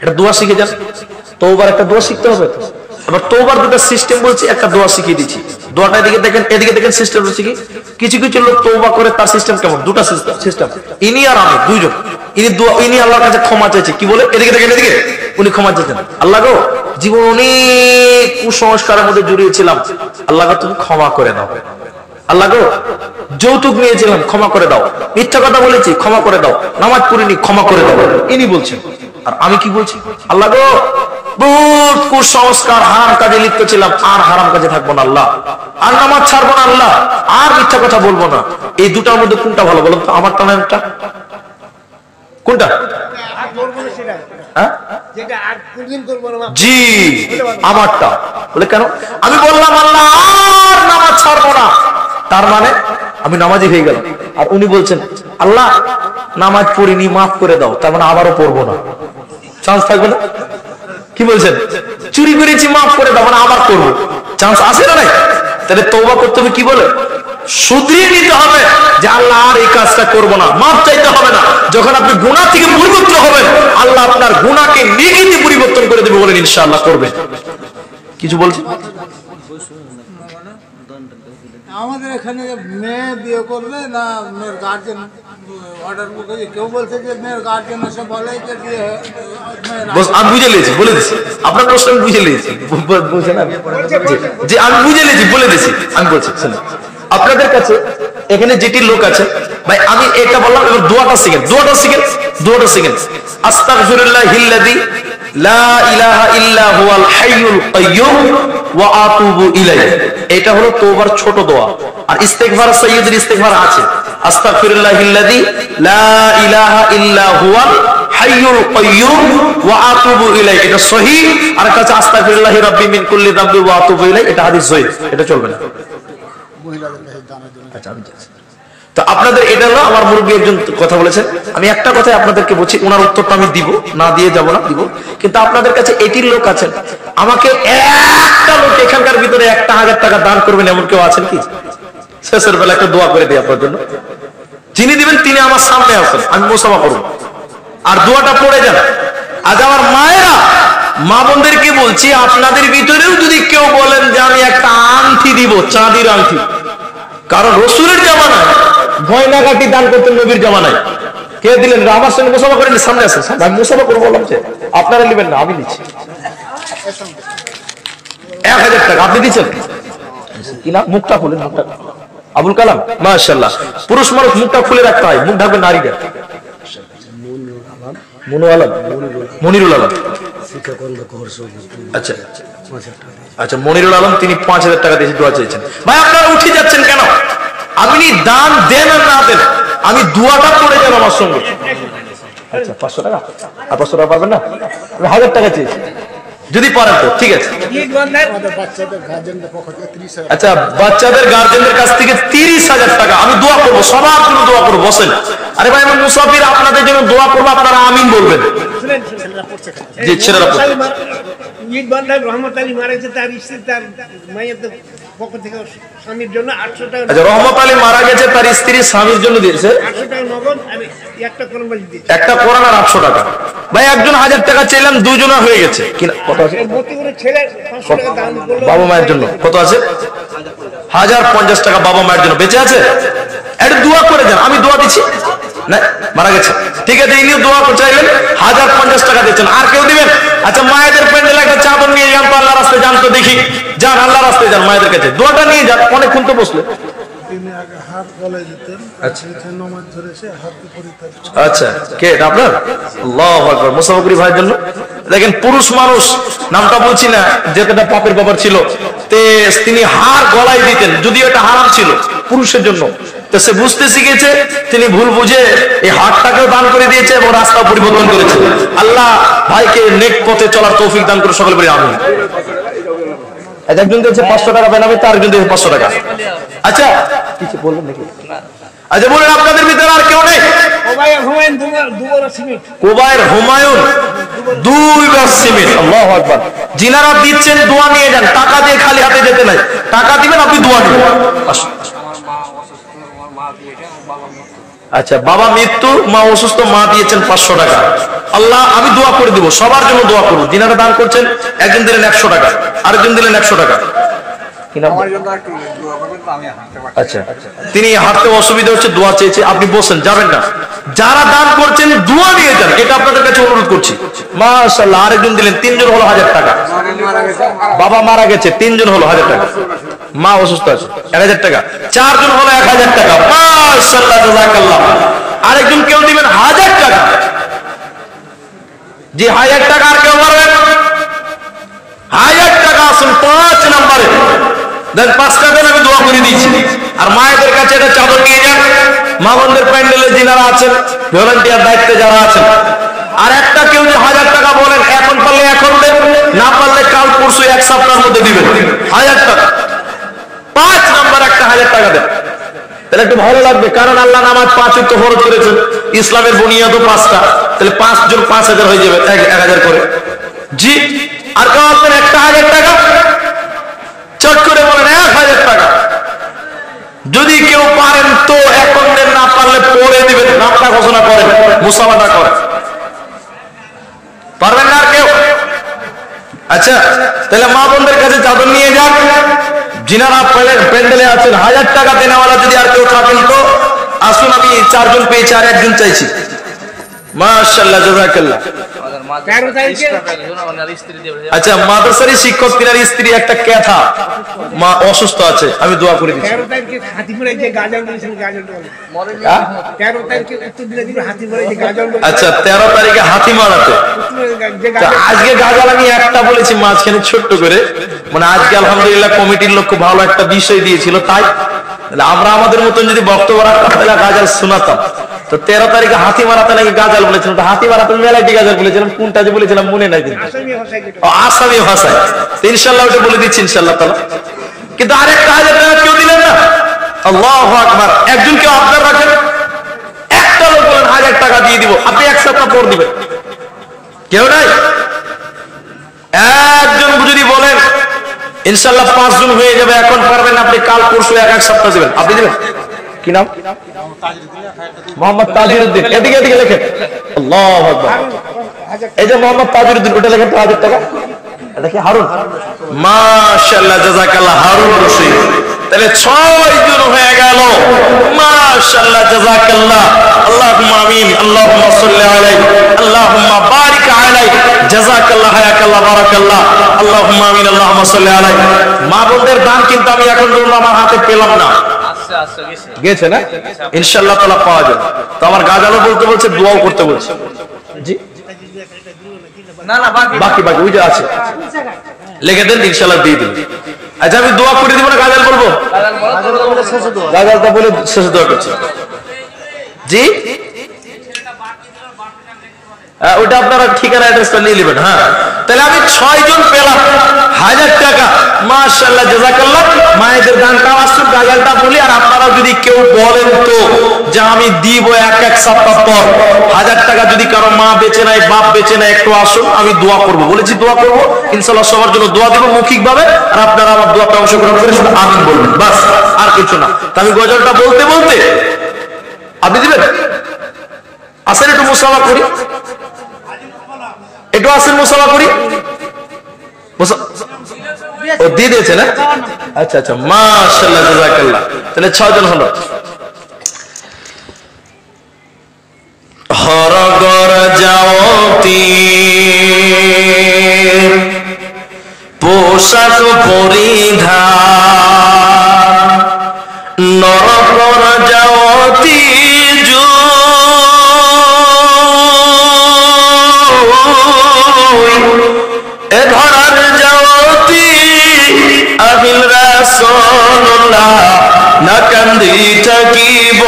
এটা দোয়া শিখে যান, তওবার একটা দোয়া শিখতে হবে। এবার তওবার দুটো সিস্টেম বলছি, একটা দোয়া শিখিয়ে দিচ্ছি। দোয়াটা এদিকে দেখেন, এদিকে দেখেন, সিস্টেম হচ্ছে কি, কিছু কিছু লোক তওবা করে, তার সিস্টেম কেমন, দুটো সিস্টেম, ইনি আর আমি দুইজন। ইনি আল্লাহর কাছে ক্ষমা চাইছে, কি বলে, এদিকে দেখেন, এদিকে উনি ক্ষমা চাইছেন, আল্লাহ গো জীবন অনেক কুসংস্কারের মধ্যে জড়িয়েছিলাম, আল্লাহ গো তুমি ক্ষমা করে দাও। আল্লাহ গো যৌতুক নিয়েছিলাম, ক্ষমা করে দাও। মিথ্যা কথা বলেছি, ক্ষমা করে দাও। নামাজ পড়িনি, ক্ষমা করে দাও। ইনি বলছেন। আর আমি কি বলছি, আল্লাহ গো বহুত কুসংস্কার, হারাম কাজে লিপ্ত ছিলাম, আর হারাম কাজে থাকবো না আল্লাহ, আর নামাজ ছাড়বো না আল্লাহ, আর মিথ্যা কথা বলবো না। এই দুটার মধ্যে কোনটা ভালো বলুন তো, আমারটা না একটা? কোনটা? জি, আমারটা। বলে কেন? আমি বললাম আল্লাহ আর নামাজ ছাড়বো না, তার মানে আমি নামাজি হয়ে গেলাম। আর উনি বলছেন আল্লাহ নামাজ পড়িনি, মাফ করে দাও, তার মানে আবারও পড়বো না, চান্স থাকবে না? কি বলছেন? চুরি করেছি মাফ করে দাও, মানে আবার করবো, চান্স আছে না নাই? তাহলে তওবা করতে হবে কি বলে? শুধরিয়ে নিতে হবে যে আল্লাহ আর এই কাজটা করবো না, মাফ চাইতে হবে না। যখন আপনি গুনাহ থেকে পরিবর্তন হবেন, আল্লাহ আপনার গুনাহকে নেকিতে পরিবর্তন করে দেবে, বলেন ইনশাআল্লাহ করবেন। কিছু বলছেন? আমাদের এখানে মেয়ে বিয়ে করবে না মেয়ের গার্জেন অর্ডার করবে, কেউ বলছে যে মেয়ের গার্জেন এসে বলে যে বিয়ে আমি বুঝে নিয়েছি, বলে দিচ্ছি আপনার প্রশ্ন, আমি বুঝে নিয়েছি, বুঝে না যে আমি বুঝে নিয়েছি, বলে দিচ্ছি। আমি বলছি শুনুন, আপনাদের কাছে এখানে যেটি লোক আছে ভাই, আমি এটা বললাম, এবার দোয়াটা শিখেন। আস্তাগফিরুল্লাহিল্লাযী লা ইলাহা ইল্লা হুয়াল হাইয়ুল কাইয়্যুম ওয়া আতুবু ইলাইহি। এটা হলো তওবার ছোট দোয়া। আর ইস্তিগফার সাইয়্যিদের ইস্তিগফার আছে, আস্তাগফিরুল্লাহিল্লাযী লা ইলাহা ইল্লা হুয়াল হাইয়ুল কাইয়্যুম ওয়া আতুবু ইলাইহি, এটা সহিহ। আর কাছে আস্তাগফিরুল্লাহি রাব্বি মিন কুল্লি যামবি ওয়া আতুবু ইলাইহি, এটা হাদিস সহিহ, এটা চলবে না। আচ্ছা, আমি যাচ্ছি। তো আপনাদের এটা হলো, আমার মুরব্বী একজন কথা বলেছেন, আমি একটা কথাই আপনাদেরকে বলছি, ওনার উত্তরটা আমি দিব না, দিয়ে যাব না, দিব। কিন্তু আপনাদের কাছে এটির লোক আছেন, আমাকে একটা লোক এখানকার ভিতরে 1,000 টাকা দান করবেন এমন কেউ আছেন কি? শেষের বেলা একটা দোয়া করে দিই আপনার জন্য। যিনি দিবেন তিনি আমার সামনে আসেন, আমি মুসাফা করব, আর দোয়াটা পড়ে যান। আজ আমার মায়েরা, মা বোনদেরকে বলছি, আপনাদের ভিতরেও যদি কেউ বলেন যে আমি একটা আংটি দিব, চাঁদির আংটি, কারণ রসুলের জামানায় গয়নাগাটি দান করতেন, নবীর জামানায়। কে দিলেন? আমার সঙ্গে মুসাফা করেন, সামনে আসেন, আমি মুসাফা করবো বললাম যে আপনারা নেবেন না, আমি নিচ্ছি 1000 টাকা। আপনি দিচ্ছেন কিনা? মুখটা খুলেন, মুখটা। আবুল কালাম, মাশাআল্লাহ। পুরুষ মানুষ মুখটা খুলে রাখতে হয়, মুখ ঢাকবে নারীরা। মনিরুল আলম, আচ্ছা আচ্ছা, মনিরুল আলম, তিনি 5000 টাকা দিয়ে দোয়া চেয়েছেন। ভাই আপনারা উঠে যাচ্ছেন কেন? আপনি দান দেন আর না দেন, আমি দোয়াটা করে যান আমার সঙ্গে। আচ্ছা, 500 টাকা। আর 500 টাকা পারবেন না? আমি 1000 টাকা চেয়েছি, যদি পারেন তো ঠিক আছে। আচ্ছা, বাচ্চাদের গার্জেনদের কাছ থেকে 30,000 টাকা। আমি দোয়া করবো, সবার জন্য দোয়া করবো, বসেন। আরে ভাই, আমি মুসাফির, আপনাদের জন্য দোয়া করবো, আপনারা আমিন বলবেন। জি, ছেলেরা রহমত আলী মারা গেছে, তার স্ত্রী তার মায়ের পক্ষ থেকে স্বামীর জন্য 800 টাকা। আচ্ছা, রহমত আলী মারা গেছে, তার স্ত্রী স্বামীর জন্য দিয়েছে 800 টাকা নগদ, আর একটা কোরআন দিয়েছে, একটা কোরআন আর 800 টাকা। ভাই একজন 1000 টাকা চাইলাম, দুজনে হয়ে গেছে কিনা? কত আছে? ছেলে 500 টাকা দান করলো বাবা মায়ের জন্য। কত আছে? 1050 টাকা বাবা মায়ের জন্য বেঁচে আছে। একটা দোয়া করে যান, আমি দোয়া দিচ্ছি না, মারা গেছে, ঠিক আছে। ইনিও দোয়া চাইলেন, 1050 টাকা দিচ্ছেন। আর কেউ দিবেন? আচ্ছা, মায়েদের প্যান্ডেল একটা চাদর নিয়ে যান তো, আল্লাহ রাস্তায় যান তো, দেখি যান, আল্লাহ রাস্তায় যান, মায়েদের কাছে দোয়াটা নিয়ে যান। অনেকক্ষণ তো বসলে। আচ্ছা, কে এটা আপনার? আল্লাহু আকবার। মুসাফির ভাইয়ের জন্য দেখেন, পুরুষ মানুষ, নামটা বলছি না, যেটা পাপের ব্যাপার ছিল, তিনি হার গলায় দিতেন, যদিও এটা হারাম ছিল পুরুষের জন্য। তো সে বুঝতে শিখেছে, তিনি ভুল বুঝে এই হারটাকেও দান করে দিয়েছে এবং রাস্তা পরিবর্তন করেছে। আল্লাহ ভাইকে নেক পথে চলার তৌফিক দান করে, সকলে বলি আমিন। একজন দিয়েছে 500 টাকা বেনামে, তার একজন দিয়েছে 500 টাকা। আচ্ছা, কিছু বলবেন নাকি? আচ্ছা, বলেন আপনাদের ভিতরে আর কেউ নেই? কোবায়ের হুমায়ুন 2 বার সিমেন্ট। আল্লাহু আকবার। যিনারা দিচ্ছেন দোয়া নিয়ে যান, টাকা দিয়ে খালি হাতে যেতে নাই, টাকা দিবেন, আপনি দোয়া নেবেন। আচ্ছা, বাবা মৃত্যু, মা অসুস্থ, মা দিয়েছেন 500 টাকা। আল্লাহ, আমি দোয়া করে দিব, সবার জন্য দোয়া করবো। যিনারা দান করছেন, একজন দিলেন 100 টাকা, আরেকজন দিলেন 100 টাকা। আচ্ছা, তিনি হাঁটতে অসুবিধা হচ্ছে, দোয়া চেয়েছে, আপনি বসেন, যাবেন না। যারা দান করছেন দোয়া নিয়ে যান, এটা আপনাদের কাছে অনুরোধ করছি। মাশাআল্লাহ, আরেকজন দিলেন, 3 জন হলো 1000 টাকা। বাবা মারা গেছে, 3 জন হলো 1000 টাকা। মা অসুস্থ আছে, 1000 টাকা। 4 জন হলো 1000 টাকা। মাশাআল্লাহ, জাযাকাল্লাহ। আরেকজন কেউ দিবেন 1000 টাকা। জি, 1000 টাকা। আর কেউ পারবেন? 1000 টাকা আসুন 5 নম্বরে দেন, 5 টাকা আমি দোয়া করে দিয়েছি। আর মায়েদের কাছে এটা চাদর নিয়ে যান, মা বোনদের প্যান্ডেলে যিনারা আছেন, ভলান্টিয়ার দায়িত্বে যারা আছেন। আর একটা কেউ যে 1000 টাকা বলেন, এখন পারলে এখন দেন, না পারলে কাল পরশু 1 সপ্তাহের মধ্যে দিবেন 1000 টাকা। 5 নম্বর একটা 1000 টাকা দেন, তাহলে একটু ভালো লাগবে। কারণ আল্লাহ নামাজ 5 ওয়াক্ত ফরজ করেছেন, ইসলামের বুনিয়াদও 5টা, তাহলে 5 জন 5000 হয়ে যাবে, 1000 করে। জি, আর কেউ আসবেন 1,000 টাকা, চট করে বলেন 1,000 টাকা। যদি কেউ পারেন তো এখন দেন, না পারলে পরে দিবেন, নামটা ঘোষণা করেন, মুসাফাটা করেন। পারবেন না আর কেউ? আচ্ছা, তাহলে মা বোনদের কাছে চাদর নিয়ে যান। যিনারা প্যান্ডেলে আছেন 1000 টাকা দেনেওয়ালা যদি আর কেউ থাকেন তো আসুন। আমি 4 জন পেয়েছি, আর 1 জন চাইছি। মাশাআল্লাহ, জাযাকাল্লাহ। 13 তারিখে আচ্ছা, মাদ্রাসারই শিক্ষক, তিনার স্ত্রী একটা ক্যাথা মা অসুস্থ আছে, আমি দোয়া করে দিচ্ছি। 13 তারিখে হাতিপুরে যে গাজল বলেছেন, গাজল বলে 13 তারিখে উত্তর দিনাজপুর হাতিপুরে যে গাজল বলে। আচ্ছা, 13 তারিখে হাতিমারাতে। যে তা আজকে গাজাল আমি একটা বলেছি মাঝখানে ছোট্ট করে, মানে আজকে আলহামদুলিল্লাহ কমিটির লোক খুব ভালো একটা বিষয় দিয়েছিল, তাই আমরা আমাদের মতন যদি বক্তব্য রাখতাম তাহলে গাজাল শোনাতাম। তো 13 তারিখে হাতি মারাতে নাকি গাজাল বলেছিলাম। হাতি মারাতে মেলাটি গাজাল বলেছিলাম, কোনটা যে বলেছিলাম মনে নাই। আসামি ভাষায় যেটা আসামি ভাষায় ইনশাল্লাহ ওটা বলে দিচ্ছি ইনশাল্লাহ তাআলা। কিন্তু আরেকটা 1000 টাকা কেউ দিলেন না। আল্লাহু আকবার। একজন কেউ আপনার রাখেন, একটা লোক বলেন 1000 টাকা দিয়ে দিব, আপনি 1 সপ্তাহ পর দিবেন। কেউ নাই? একজন যদি বলেন ইনশাল্লাহ 5 জন হয়ে যাবে, এখন পারবেন না, আপনি কাল পরশু 1 সপ্তাহ দিবেন, আপনি দিবেন? কি নাম? মোহাম্মদ তাজিরউদ্দিন। এদিকে এদিকে লেখেন। আল্লাহু আকবার। এই যে মোহাম্মদ তাজিরউদ্দিন, ওটা লেখেন তো 1000 টাকা। এটা কি হারুন? মাশাআল্লাহ, জাযাকাল্লাহ, হারুন রশিদ। তাহলে 6 জন হয়ে গেল। মাশাআল্লাহ, জাযাকাল্লাহ। আল্লাহুম্মা আমিন, আল্লাহুম্মা সাল্লি আলাইহি, আল্লাহুম্মা বারিক আলাইহি, জাযাকাল্লাহ, হায়াকাল্লাহ, বারাকাল্লাহ, আল্লাহুম্মা আমিন, আল্লাহুম্মা সাল্লি আলাইহি। মা বোনদের দান কিন্তু আমি এখন পর্যন্ত আমার হাতে পেলাম না। গেছে না? ইনশাআল্লাহ তাআলা পাওয়া যাবে। তো আমার গাজালও বলতে বলছে, দোয়াও করতে বলছে। জি, না না বাকি ওই যে আছে, লিখে দেন, ইনশাআল্লাহ দিয়ে দিন। আচ্ছা, আমি দোয়া করে দিব না গাজাল বলবো? গাজালটা বলে শেষে দোয়া করছি। জি, ওইটা আপনারা ঠিকানা অ্যাড্রেসটা নিয়ে নেবেন। হ্যাঁ, তাহলে আমি 6 জন পেলাম 1000 টাকা। মাশাআল্লাহ, জাযাকাল্লাহ। মায়েদের দানটা আসুন, গাজালটা বলি। আর আপনারা যদি কেউ বলেন তো যে আমি দিব 1 সপ্তাহ পর 1000 টাকা, যদি কারো মা বেঁচে নাই, বাপ বেঁচে নাই, একটু আসুন, আমি দোয়া করব। বলেছি দোয়া করব ইনশাআল্লাহ, সবার জন্য দোয়া দেব মৌখিক ভাবে, আর আপনারা আমার দোয়াতে অংশগ্রহণ করে শুধু আমিন বলবেন, বাস, আর কিছু না। তা আমি গজলটা বলতে বলতে আপনি দিবেন? আসেন একটু মুসাফা করি, একটু আসেন মুসাফা করি। ও দিয়ে দিয়েছে না? আচ্ছা আচ্ছা, মাশাআল্লাহ, জাযাকাল্লাহ। তাহলে 6 জন হলো। হরগর যাওতি পোশাক পরিধান, নরকর যাওতি এ ধরার যাওতি আহিল রাসূলুল্লাহ, না কান্দি থাকিব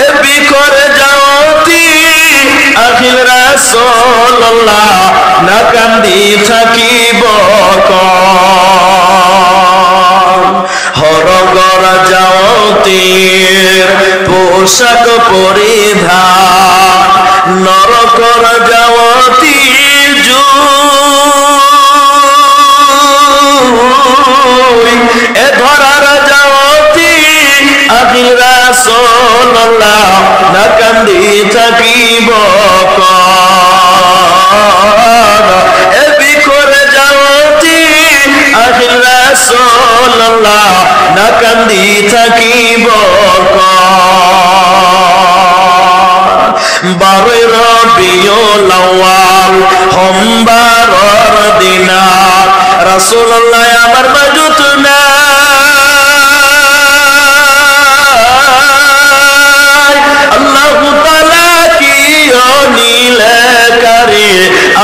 এ বিকর যাওতি আহিল রাসূলুল্লাহ, না কান্দি থাকিব হরগর যাওতির পোশাক পরিধান, নরকর যাওতি এ ধরার যাওতি আহিল রাসূলুল্লাহ, না কান্দি থাকিব এ বিকর যাওতি আহিল রাসূলুল্লাহ, না কান্দি থাকিব 12 রবিউল আউয়াল সোমবারর দিনা রাসূলুল্লাহ আমার মাঝত নাই। আল্লাহু তাআলা কি অনিলে করে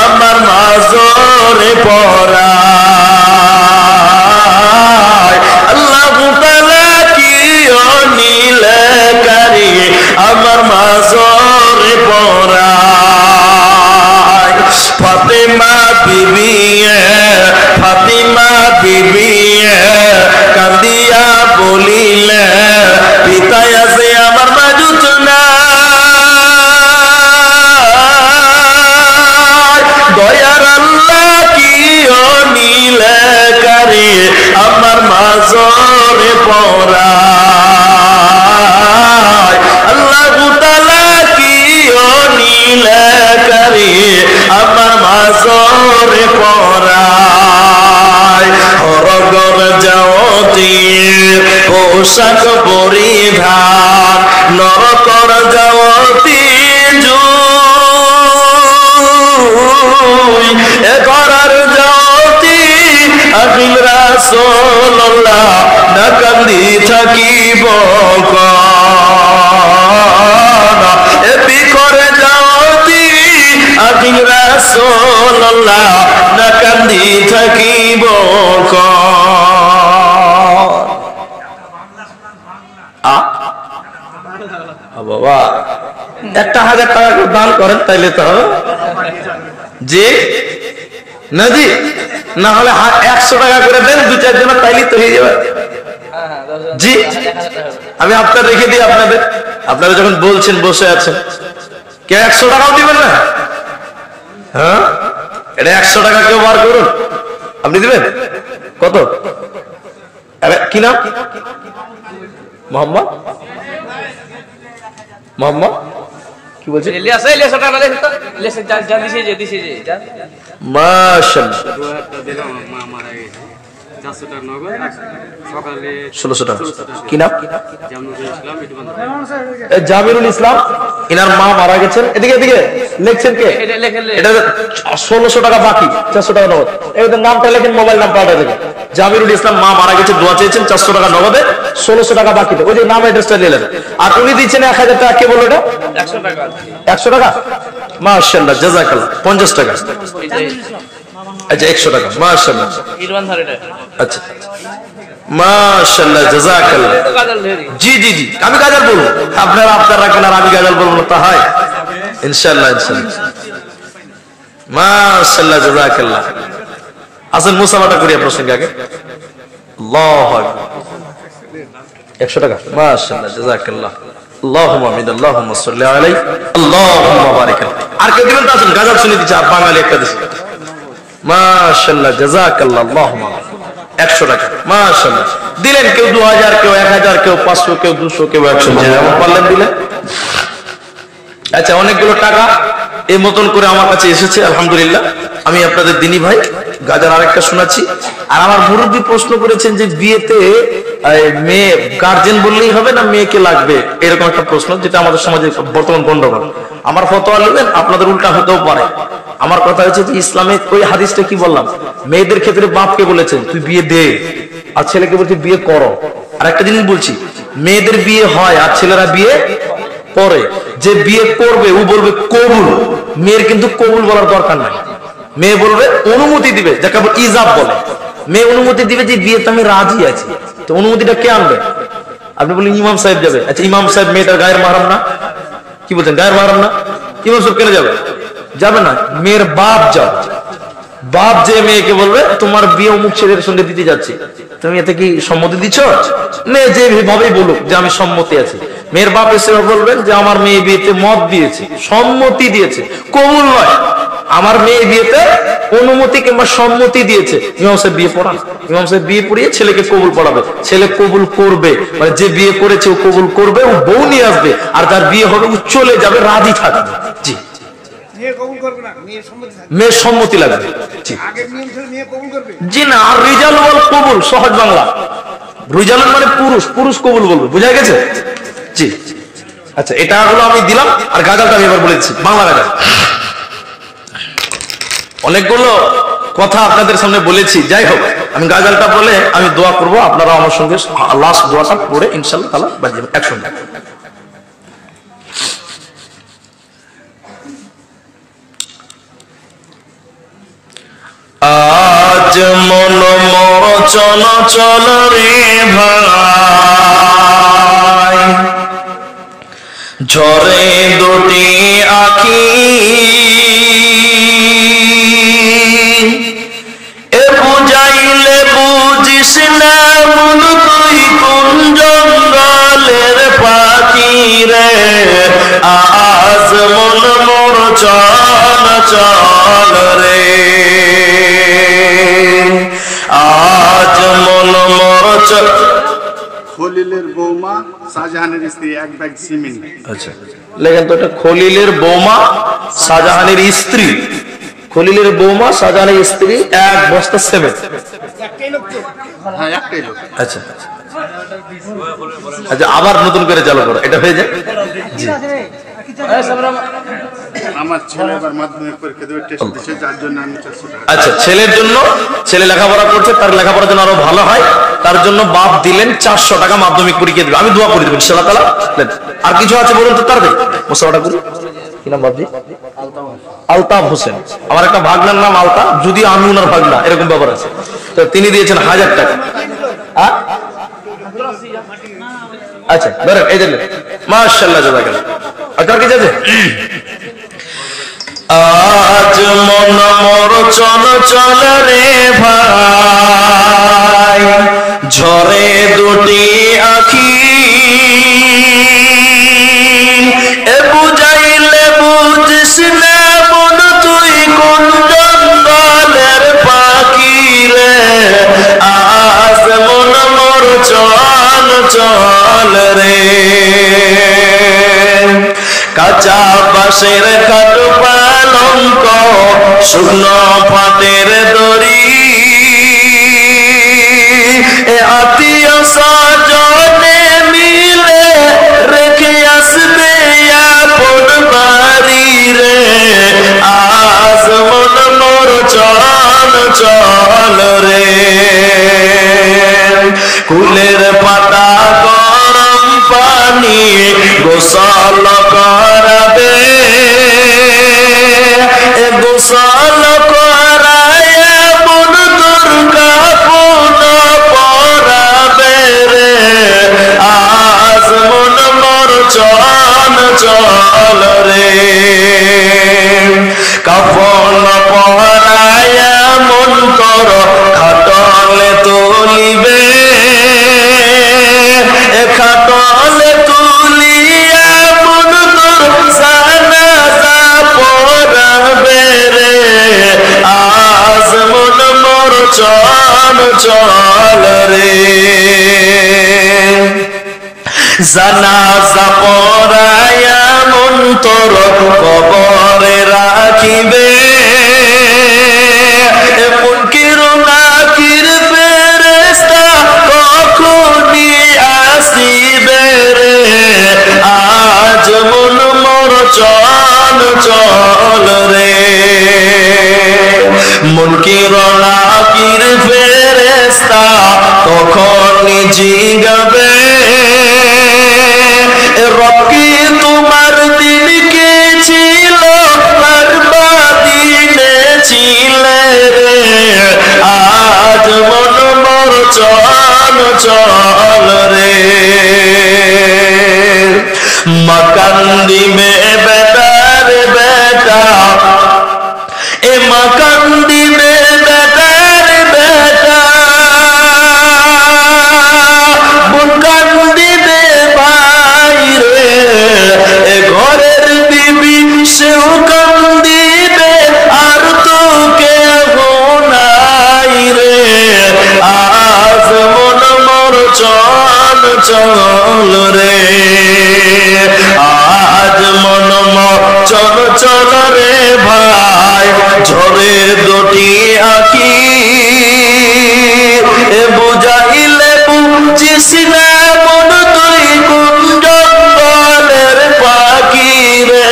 আমার মাঝরে পড়ায়। আল্লাহু তাআলা কি অনিলে কারি আমার মাজরে পরায় হরগর যাওতি পোশাক পরিধান নরকর যাওতি জুই এ করার যাওতি আখিল রাসূলুল্লাহ না কান্দি থাকিব কানা এ বিকরে যাওতি আখিল রাসূলুল্লাহ না কান্দি থাকিব কানা বাবা 1000 টাকা দান করেন তাইলে তো জি না জি না হলে 100 টাকা করে দেন 2-4 জন তাইলে তো হয়ে যাবে জি আমি আপনার রেখে দিই আপনাদের আপনারা যখন বলছেন বসে আছেন কে 100 টাকাও দিবেন না হ্যাঁ এটা 100 টাকা কেউ বার করুন আপনি দিবেন কত আরে কি নাম মোহাম্মদ মোহাম্মদ কি বলছেন ইলিয়াস ইলিয়াস টাকা না দেখো তো ইলিয়াস যা দিছে যে যা মাশাআল্লাহ একটা দিলাম মা মারা গেছে 400 টাকা নগদ সকালে 1600 টাকা কি নাম জামনুল ইসলাম ইটবান জামিরুল ইসলাম ইনার মা মারা গেছেন এদিকে এদিকে লিখছেন কে এটা লেখেন এটা 1600 টাকা বাকি 400 টাকা নগদ এদের নামটা লেখেন মোবাইল নাম্বারটা দেখেন জামিরুল ইসলাম মা মারা গেছে দোয়া চেয়েছেন 400 টাকা নগদে 1600 টাকা বাকিতে ওই যে নাম অ্যাড্রেসটা নিলেন আর উনি দিচ্ছেন 1000 টাকা কে বললো এটা 100 টাকা 100 টাকা মাশাআল্লাহ জাযাকাল্লাহ 50 টাকা আচ্ছা 100 টাকা মাশাআল্লাহ ইরমান ধরে এটা আচ্ছা মাশাআল্লাহ জাযাকাল্লাহ গাজল ধরি জি জি জি আমি গাজল বলবো আপনারা আপনার রাখেন আর আমি গাজল বলবো না তা হয় ইনশাআল্লাহ ইনশাআল্লাহ মাশাআল্লাহ জাযাকাল্লাহ আসেন মুসাফাটা করি আপনার সঙ্গে আগে আল্লাহু আকবার 100 টাকা মাশাআল্লাহ জাযাকাল্লাহ আল্লাহুম্মা আমিন আল্লাহুম্মা সাল্লি আলাইহি আল্লাহুম্মা বারিক আর কেউ দিবেন আসেন গাজল শুনে দিচ্ছে আর বাঙালি একটা দিচ্ছে মাশাআল্লাহ জাযাকাল্লাহ আল্লাহুম্মা 100 টাকা মাশাআল্লাহ দিলেন কেউ 2000 কেউ 1000 কেউ 500 কেউ 200 কেউ 100 যেমন পারলেন দিলেন আচ্ছা অনেকগুলো টাকা এই মতন করে আমার কাছে এসেছে আলহামদুলিল্লাহ আমি আপনাদের দিনী ভাই গাজার আরেকটা শোনাচ্ছি আর আমার মুরব্বী প্রশ্ন করেছেন যে বিয়েতে মেয়ে গার্জেন বললেই হবে না মেয়েকে লাগবে এরকম একটা প্রশ্ন যেটা আমাদের সমাজে বর্তমান গন্ডগোল আমার ফতোয়া নেবেন আপনাদের উল্টা হতেও পারে আমার কথা হচ্ছে যে ইসলামে ওই হাদিসটা কি বললাম মেয়েদের ক্ষেত্রে বাপকে বলেছেন তুই বিয়ে দে আর ছেলেকে বলছে বিয়ে করো আর একটা জিনিস বলছি মেয়েদের বিয়ে হয় আর ছেলেরা বিয়ে পরে যে বিয়ে করবে ও বলবে কবুল মেয়ের কিন্তু কবুল বলার দরকার নাই মেয়ে বলবে অনুমতি দিবে যাকে ইজাব বলে মেয়ে অনুমতি দিবে যে বিয়েতে আমি রাজি আছি তো অনুমতিটা কে আনবে আপনি বলেন ইমাম সাহেব যাবে আচ্ছা ইমাম সাহেব মেয়েটার গায়ের মাহরাম না কি বলছেন গায়ের মাহরাম না ইমাম সাহেব কেন যাবে যাবে না মেয়ের বাপ যাবে বাপ যে মেয়েকে বলবে তোমার বিয়ে অমুক ছেলের সঙ্গে দিতে যাচ্ছি তুমি এতে কি সম্মতি দিচ্ছ মেয়ে যেভাবেই বলুক যে আমি সম্মতি আছি মেয়ের বাপ এসে বলবেন যে আমার মেয়ে বিয়েতে মত দিয়েছে সম্মতি দিয়েছে কবুল নয় আমার মেয়ে বিয়েতে অনুমতি কিংবা সম্মতি দিয়েছে ইমাম সাহেব বিয়ে পড়ান ইমাম সাহেব বিয়ে পড়িয়ে ছেলেকে কবুল পড়াবে ছেলে কবুল করবে মানে যে বিয়ে করেছে ও কবুল করবে ও বউ নিয়ে আসবে আর তার বিয়ে হবে ও চলে যাবে রাজি থাকবে জি মেয়ের সম্মতি লাগবে জি না আর রিজাল ওয়াল কবুল সহজ বাংলা রিজাল মানে পুরুষ পুরুষ কবুল বলবে বুঝা গেছে জি আচ্ছা এটা হলো আমি দিলাম আর গাজালটা আমি এবার বলে দিচ্ছি বাংলা গাজাল অনেকগুলো কথা আপনাদের সামনে বলেছি যাই হোক আমি গাজালটা বলে আমি দোয়া করব আপনারা আমার সঙ্গে লাস্ট দোয়াটা পড়ে ইনশাআল্লাহ তাআলা বাজিয়ে একসঙ্গে আজ মন মোর চল চল রে ভাই ঝরে দুটি আখি এ বুঝাইলে বুঝিস না মন তুই কোন জঙ্গলের পাখি রে আজ মন মোর চল চল রে আজ মন মোর চল খলিলের বৌমা শাহজাহানের স্ত্রী 1 ব্যাগ সিমেন্ট। আচ্ছা লেখেন তো এটা, খলিলের বৌমা শাহজাহানের স্ত্রী, খলিলের বৌমা শাহজাহানের স্ত্রী 1 বস্তা সিমেন্ট। একটাই লোক তো। হ্যাঁ একটাই লোক। আচ্ছা আচ্ছা আবার নতুন করে চালু করো, এটা হয়ে যায়। জি আমার ছেলে এবার মাধ্যমিক পরীক্ষা দেবে, টেস্ট দিচ্ছে, যার জন্য আমি 400 টাকা। আচ্ছা ছেলের জন্য, ছেলে লেখাপড়া করছে, তার লেখাপড়ার জন্য আরো ভালো হয়, তার জন্য বাপ দিলেন 400 টাকা মাধ্যমিক পরীক্ষা দিবে। আমি দোয়া করে দেবেন ইনশাআল্লাহ তাআলা। আর কিছু আছে বলুন তো তাড়াতাড়ি, মুসাফাটা করি। কি নাম বাপজি? আলতাফ হোসেন। আমার একটা ভাগনার নাম আলতা, যদি আমি ওনার ভাগনা, এরকম ব্যাপার আছে। তো তিনি দিয়েছেন 1000 টাকা। আচ্ছা ধরেন এই দিলেন, মাশাআল্লাহ জাযাকাল্লাহ। আর কিছু আছে? আজ মন মোর চল চল রে ভাই, ঝরে দুটি আখি, এ বুঝাইলে বুঝিস না মন তুই কোন জঙ্গলের পাখি রে। আজ মন মোর চল চল রে, কাঁচা বাঁশের কাঠ পালঙ্ক, শুকনো পাটের দড়ি, এ আত্মীয় স্বজনে মিলে রেখে আসবে আপন বাড়ি রে। আজ মন মোর চল চল রে, কুলের পাতা গরম পানি গোসল করাবে, গোসল করায় মন দুর্গা পুন পরাবে রে। আজ মন মোর চল চল রে, কাফন পরায় মন কর খাটলে তুলিবে, খাটলে তুলিয়া মন তোর জানাজা পড়াবে রে। আজ মন মোর চল চল রে, জানাজা পড়ায়া মন তোর কবরে রাখিবে, মুনকির নাকির ফেরেশতা কখনই আসিবে রে। আজ মন মোর চল চল রে, মুনকির নাকির ফেরেশতা কখনই জিগাবে, রকি তোমার দিন কে ছিল আর বাদিনে ছিলে রে। আজ মন মোর চল চল রে, মাকান্দি মে বেটার বেটা, এ মাকান্দি মে বেটার বেটা, বুকান্দি মে ভাই রে, এ ঘরের বিবি সেও কান্দিবে আর তো কেহ নাই রে। আজ মন মোর চল চল রে, আজ মন মোর চল চল রে ভাই, ঝরে দুটি আঁখি, এ বুঝাইলে বুঝিস না মন তুই কোন জঙ্গলের পাখি রে।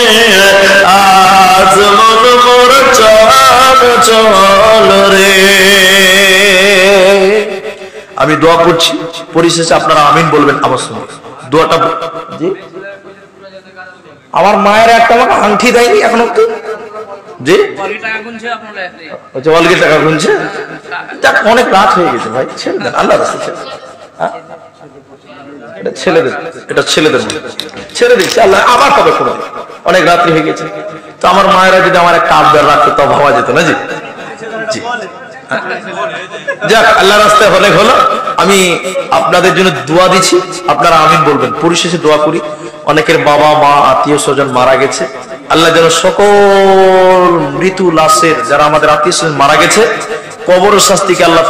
আজ মন মোর চল চল রে। আমি দোয়া করছি, পরিশেষে আপনারা আমিন বলবেন আমার সঙ্গে। দোয়াটা জি, আমার মায়ের একটা আমাকে আংটি দেয়নি এখনো তো। জি টাকা গুনছে আপনার লাইফে, আচ্ছা অলগে টাকা গুনছে। যাক অনেক রাত হয়ে গেছে ভাই, ছেড়ে দেন, আল্লাহ রাস্তা ছেড়ে। এটা ছেলেদের, এটা ছেলেদের ছেড়ে দিচ্ছি, আল্লাহ আবার কবে কোনো, অনেক রাত্রি হয়ে গেছে। তো আমার মায়েরা যদি আমার একটা আবদার রাখতো তো ভাবা যেত না। জি জি যাক আল্লাহ রাস্তায় হলে হলো। আমি আপনাদের জন্য দোয়া দিচ্ছি, আপনারা আমিন বলবেন। পরিশেষে দোয়া করি, অনেকের বাবা মা আত্মীয় স্বজন মারা গেছে, আল্লাহ যেন সকল মৃত্যু লাশের যারা আমাদের আত্মীয় স্বজন মারা গেছে কবর শাস্তিকে আল্লাহ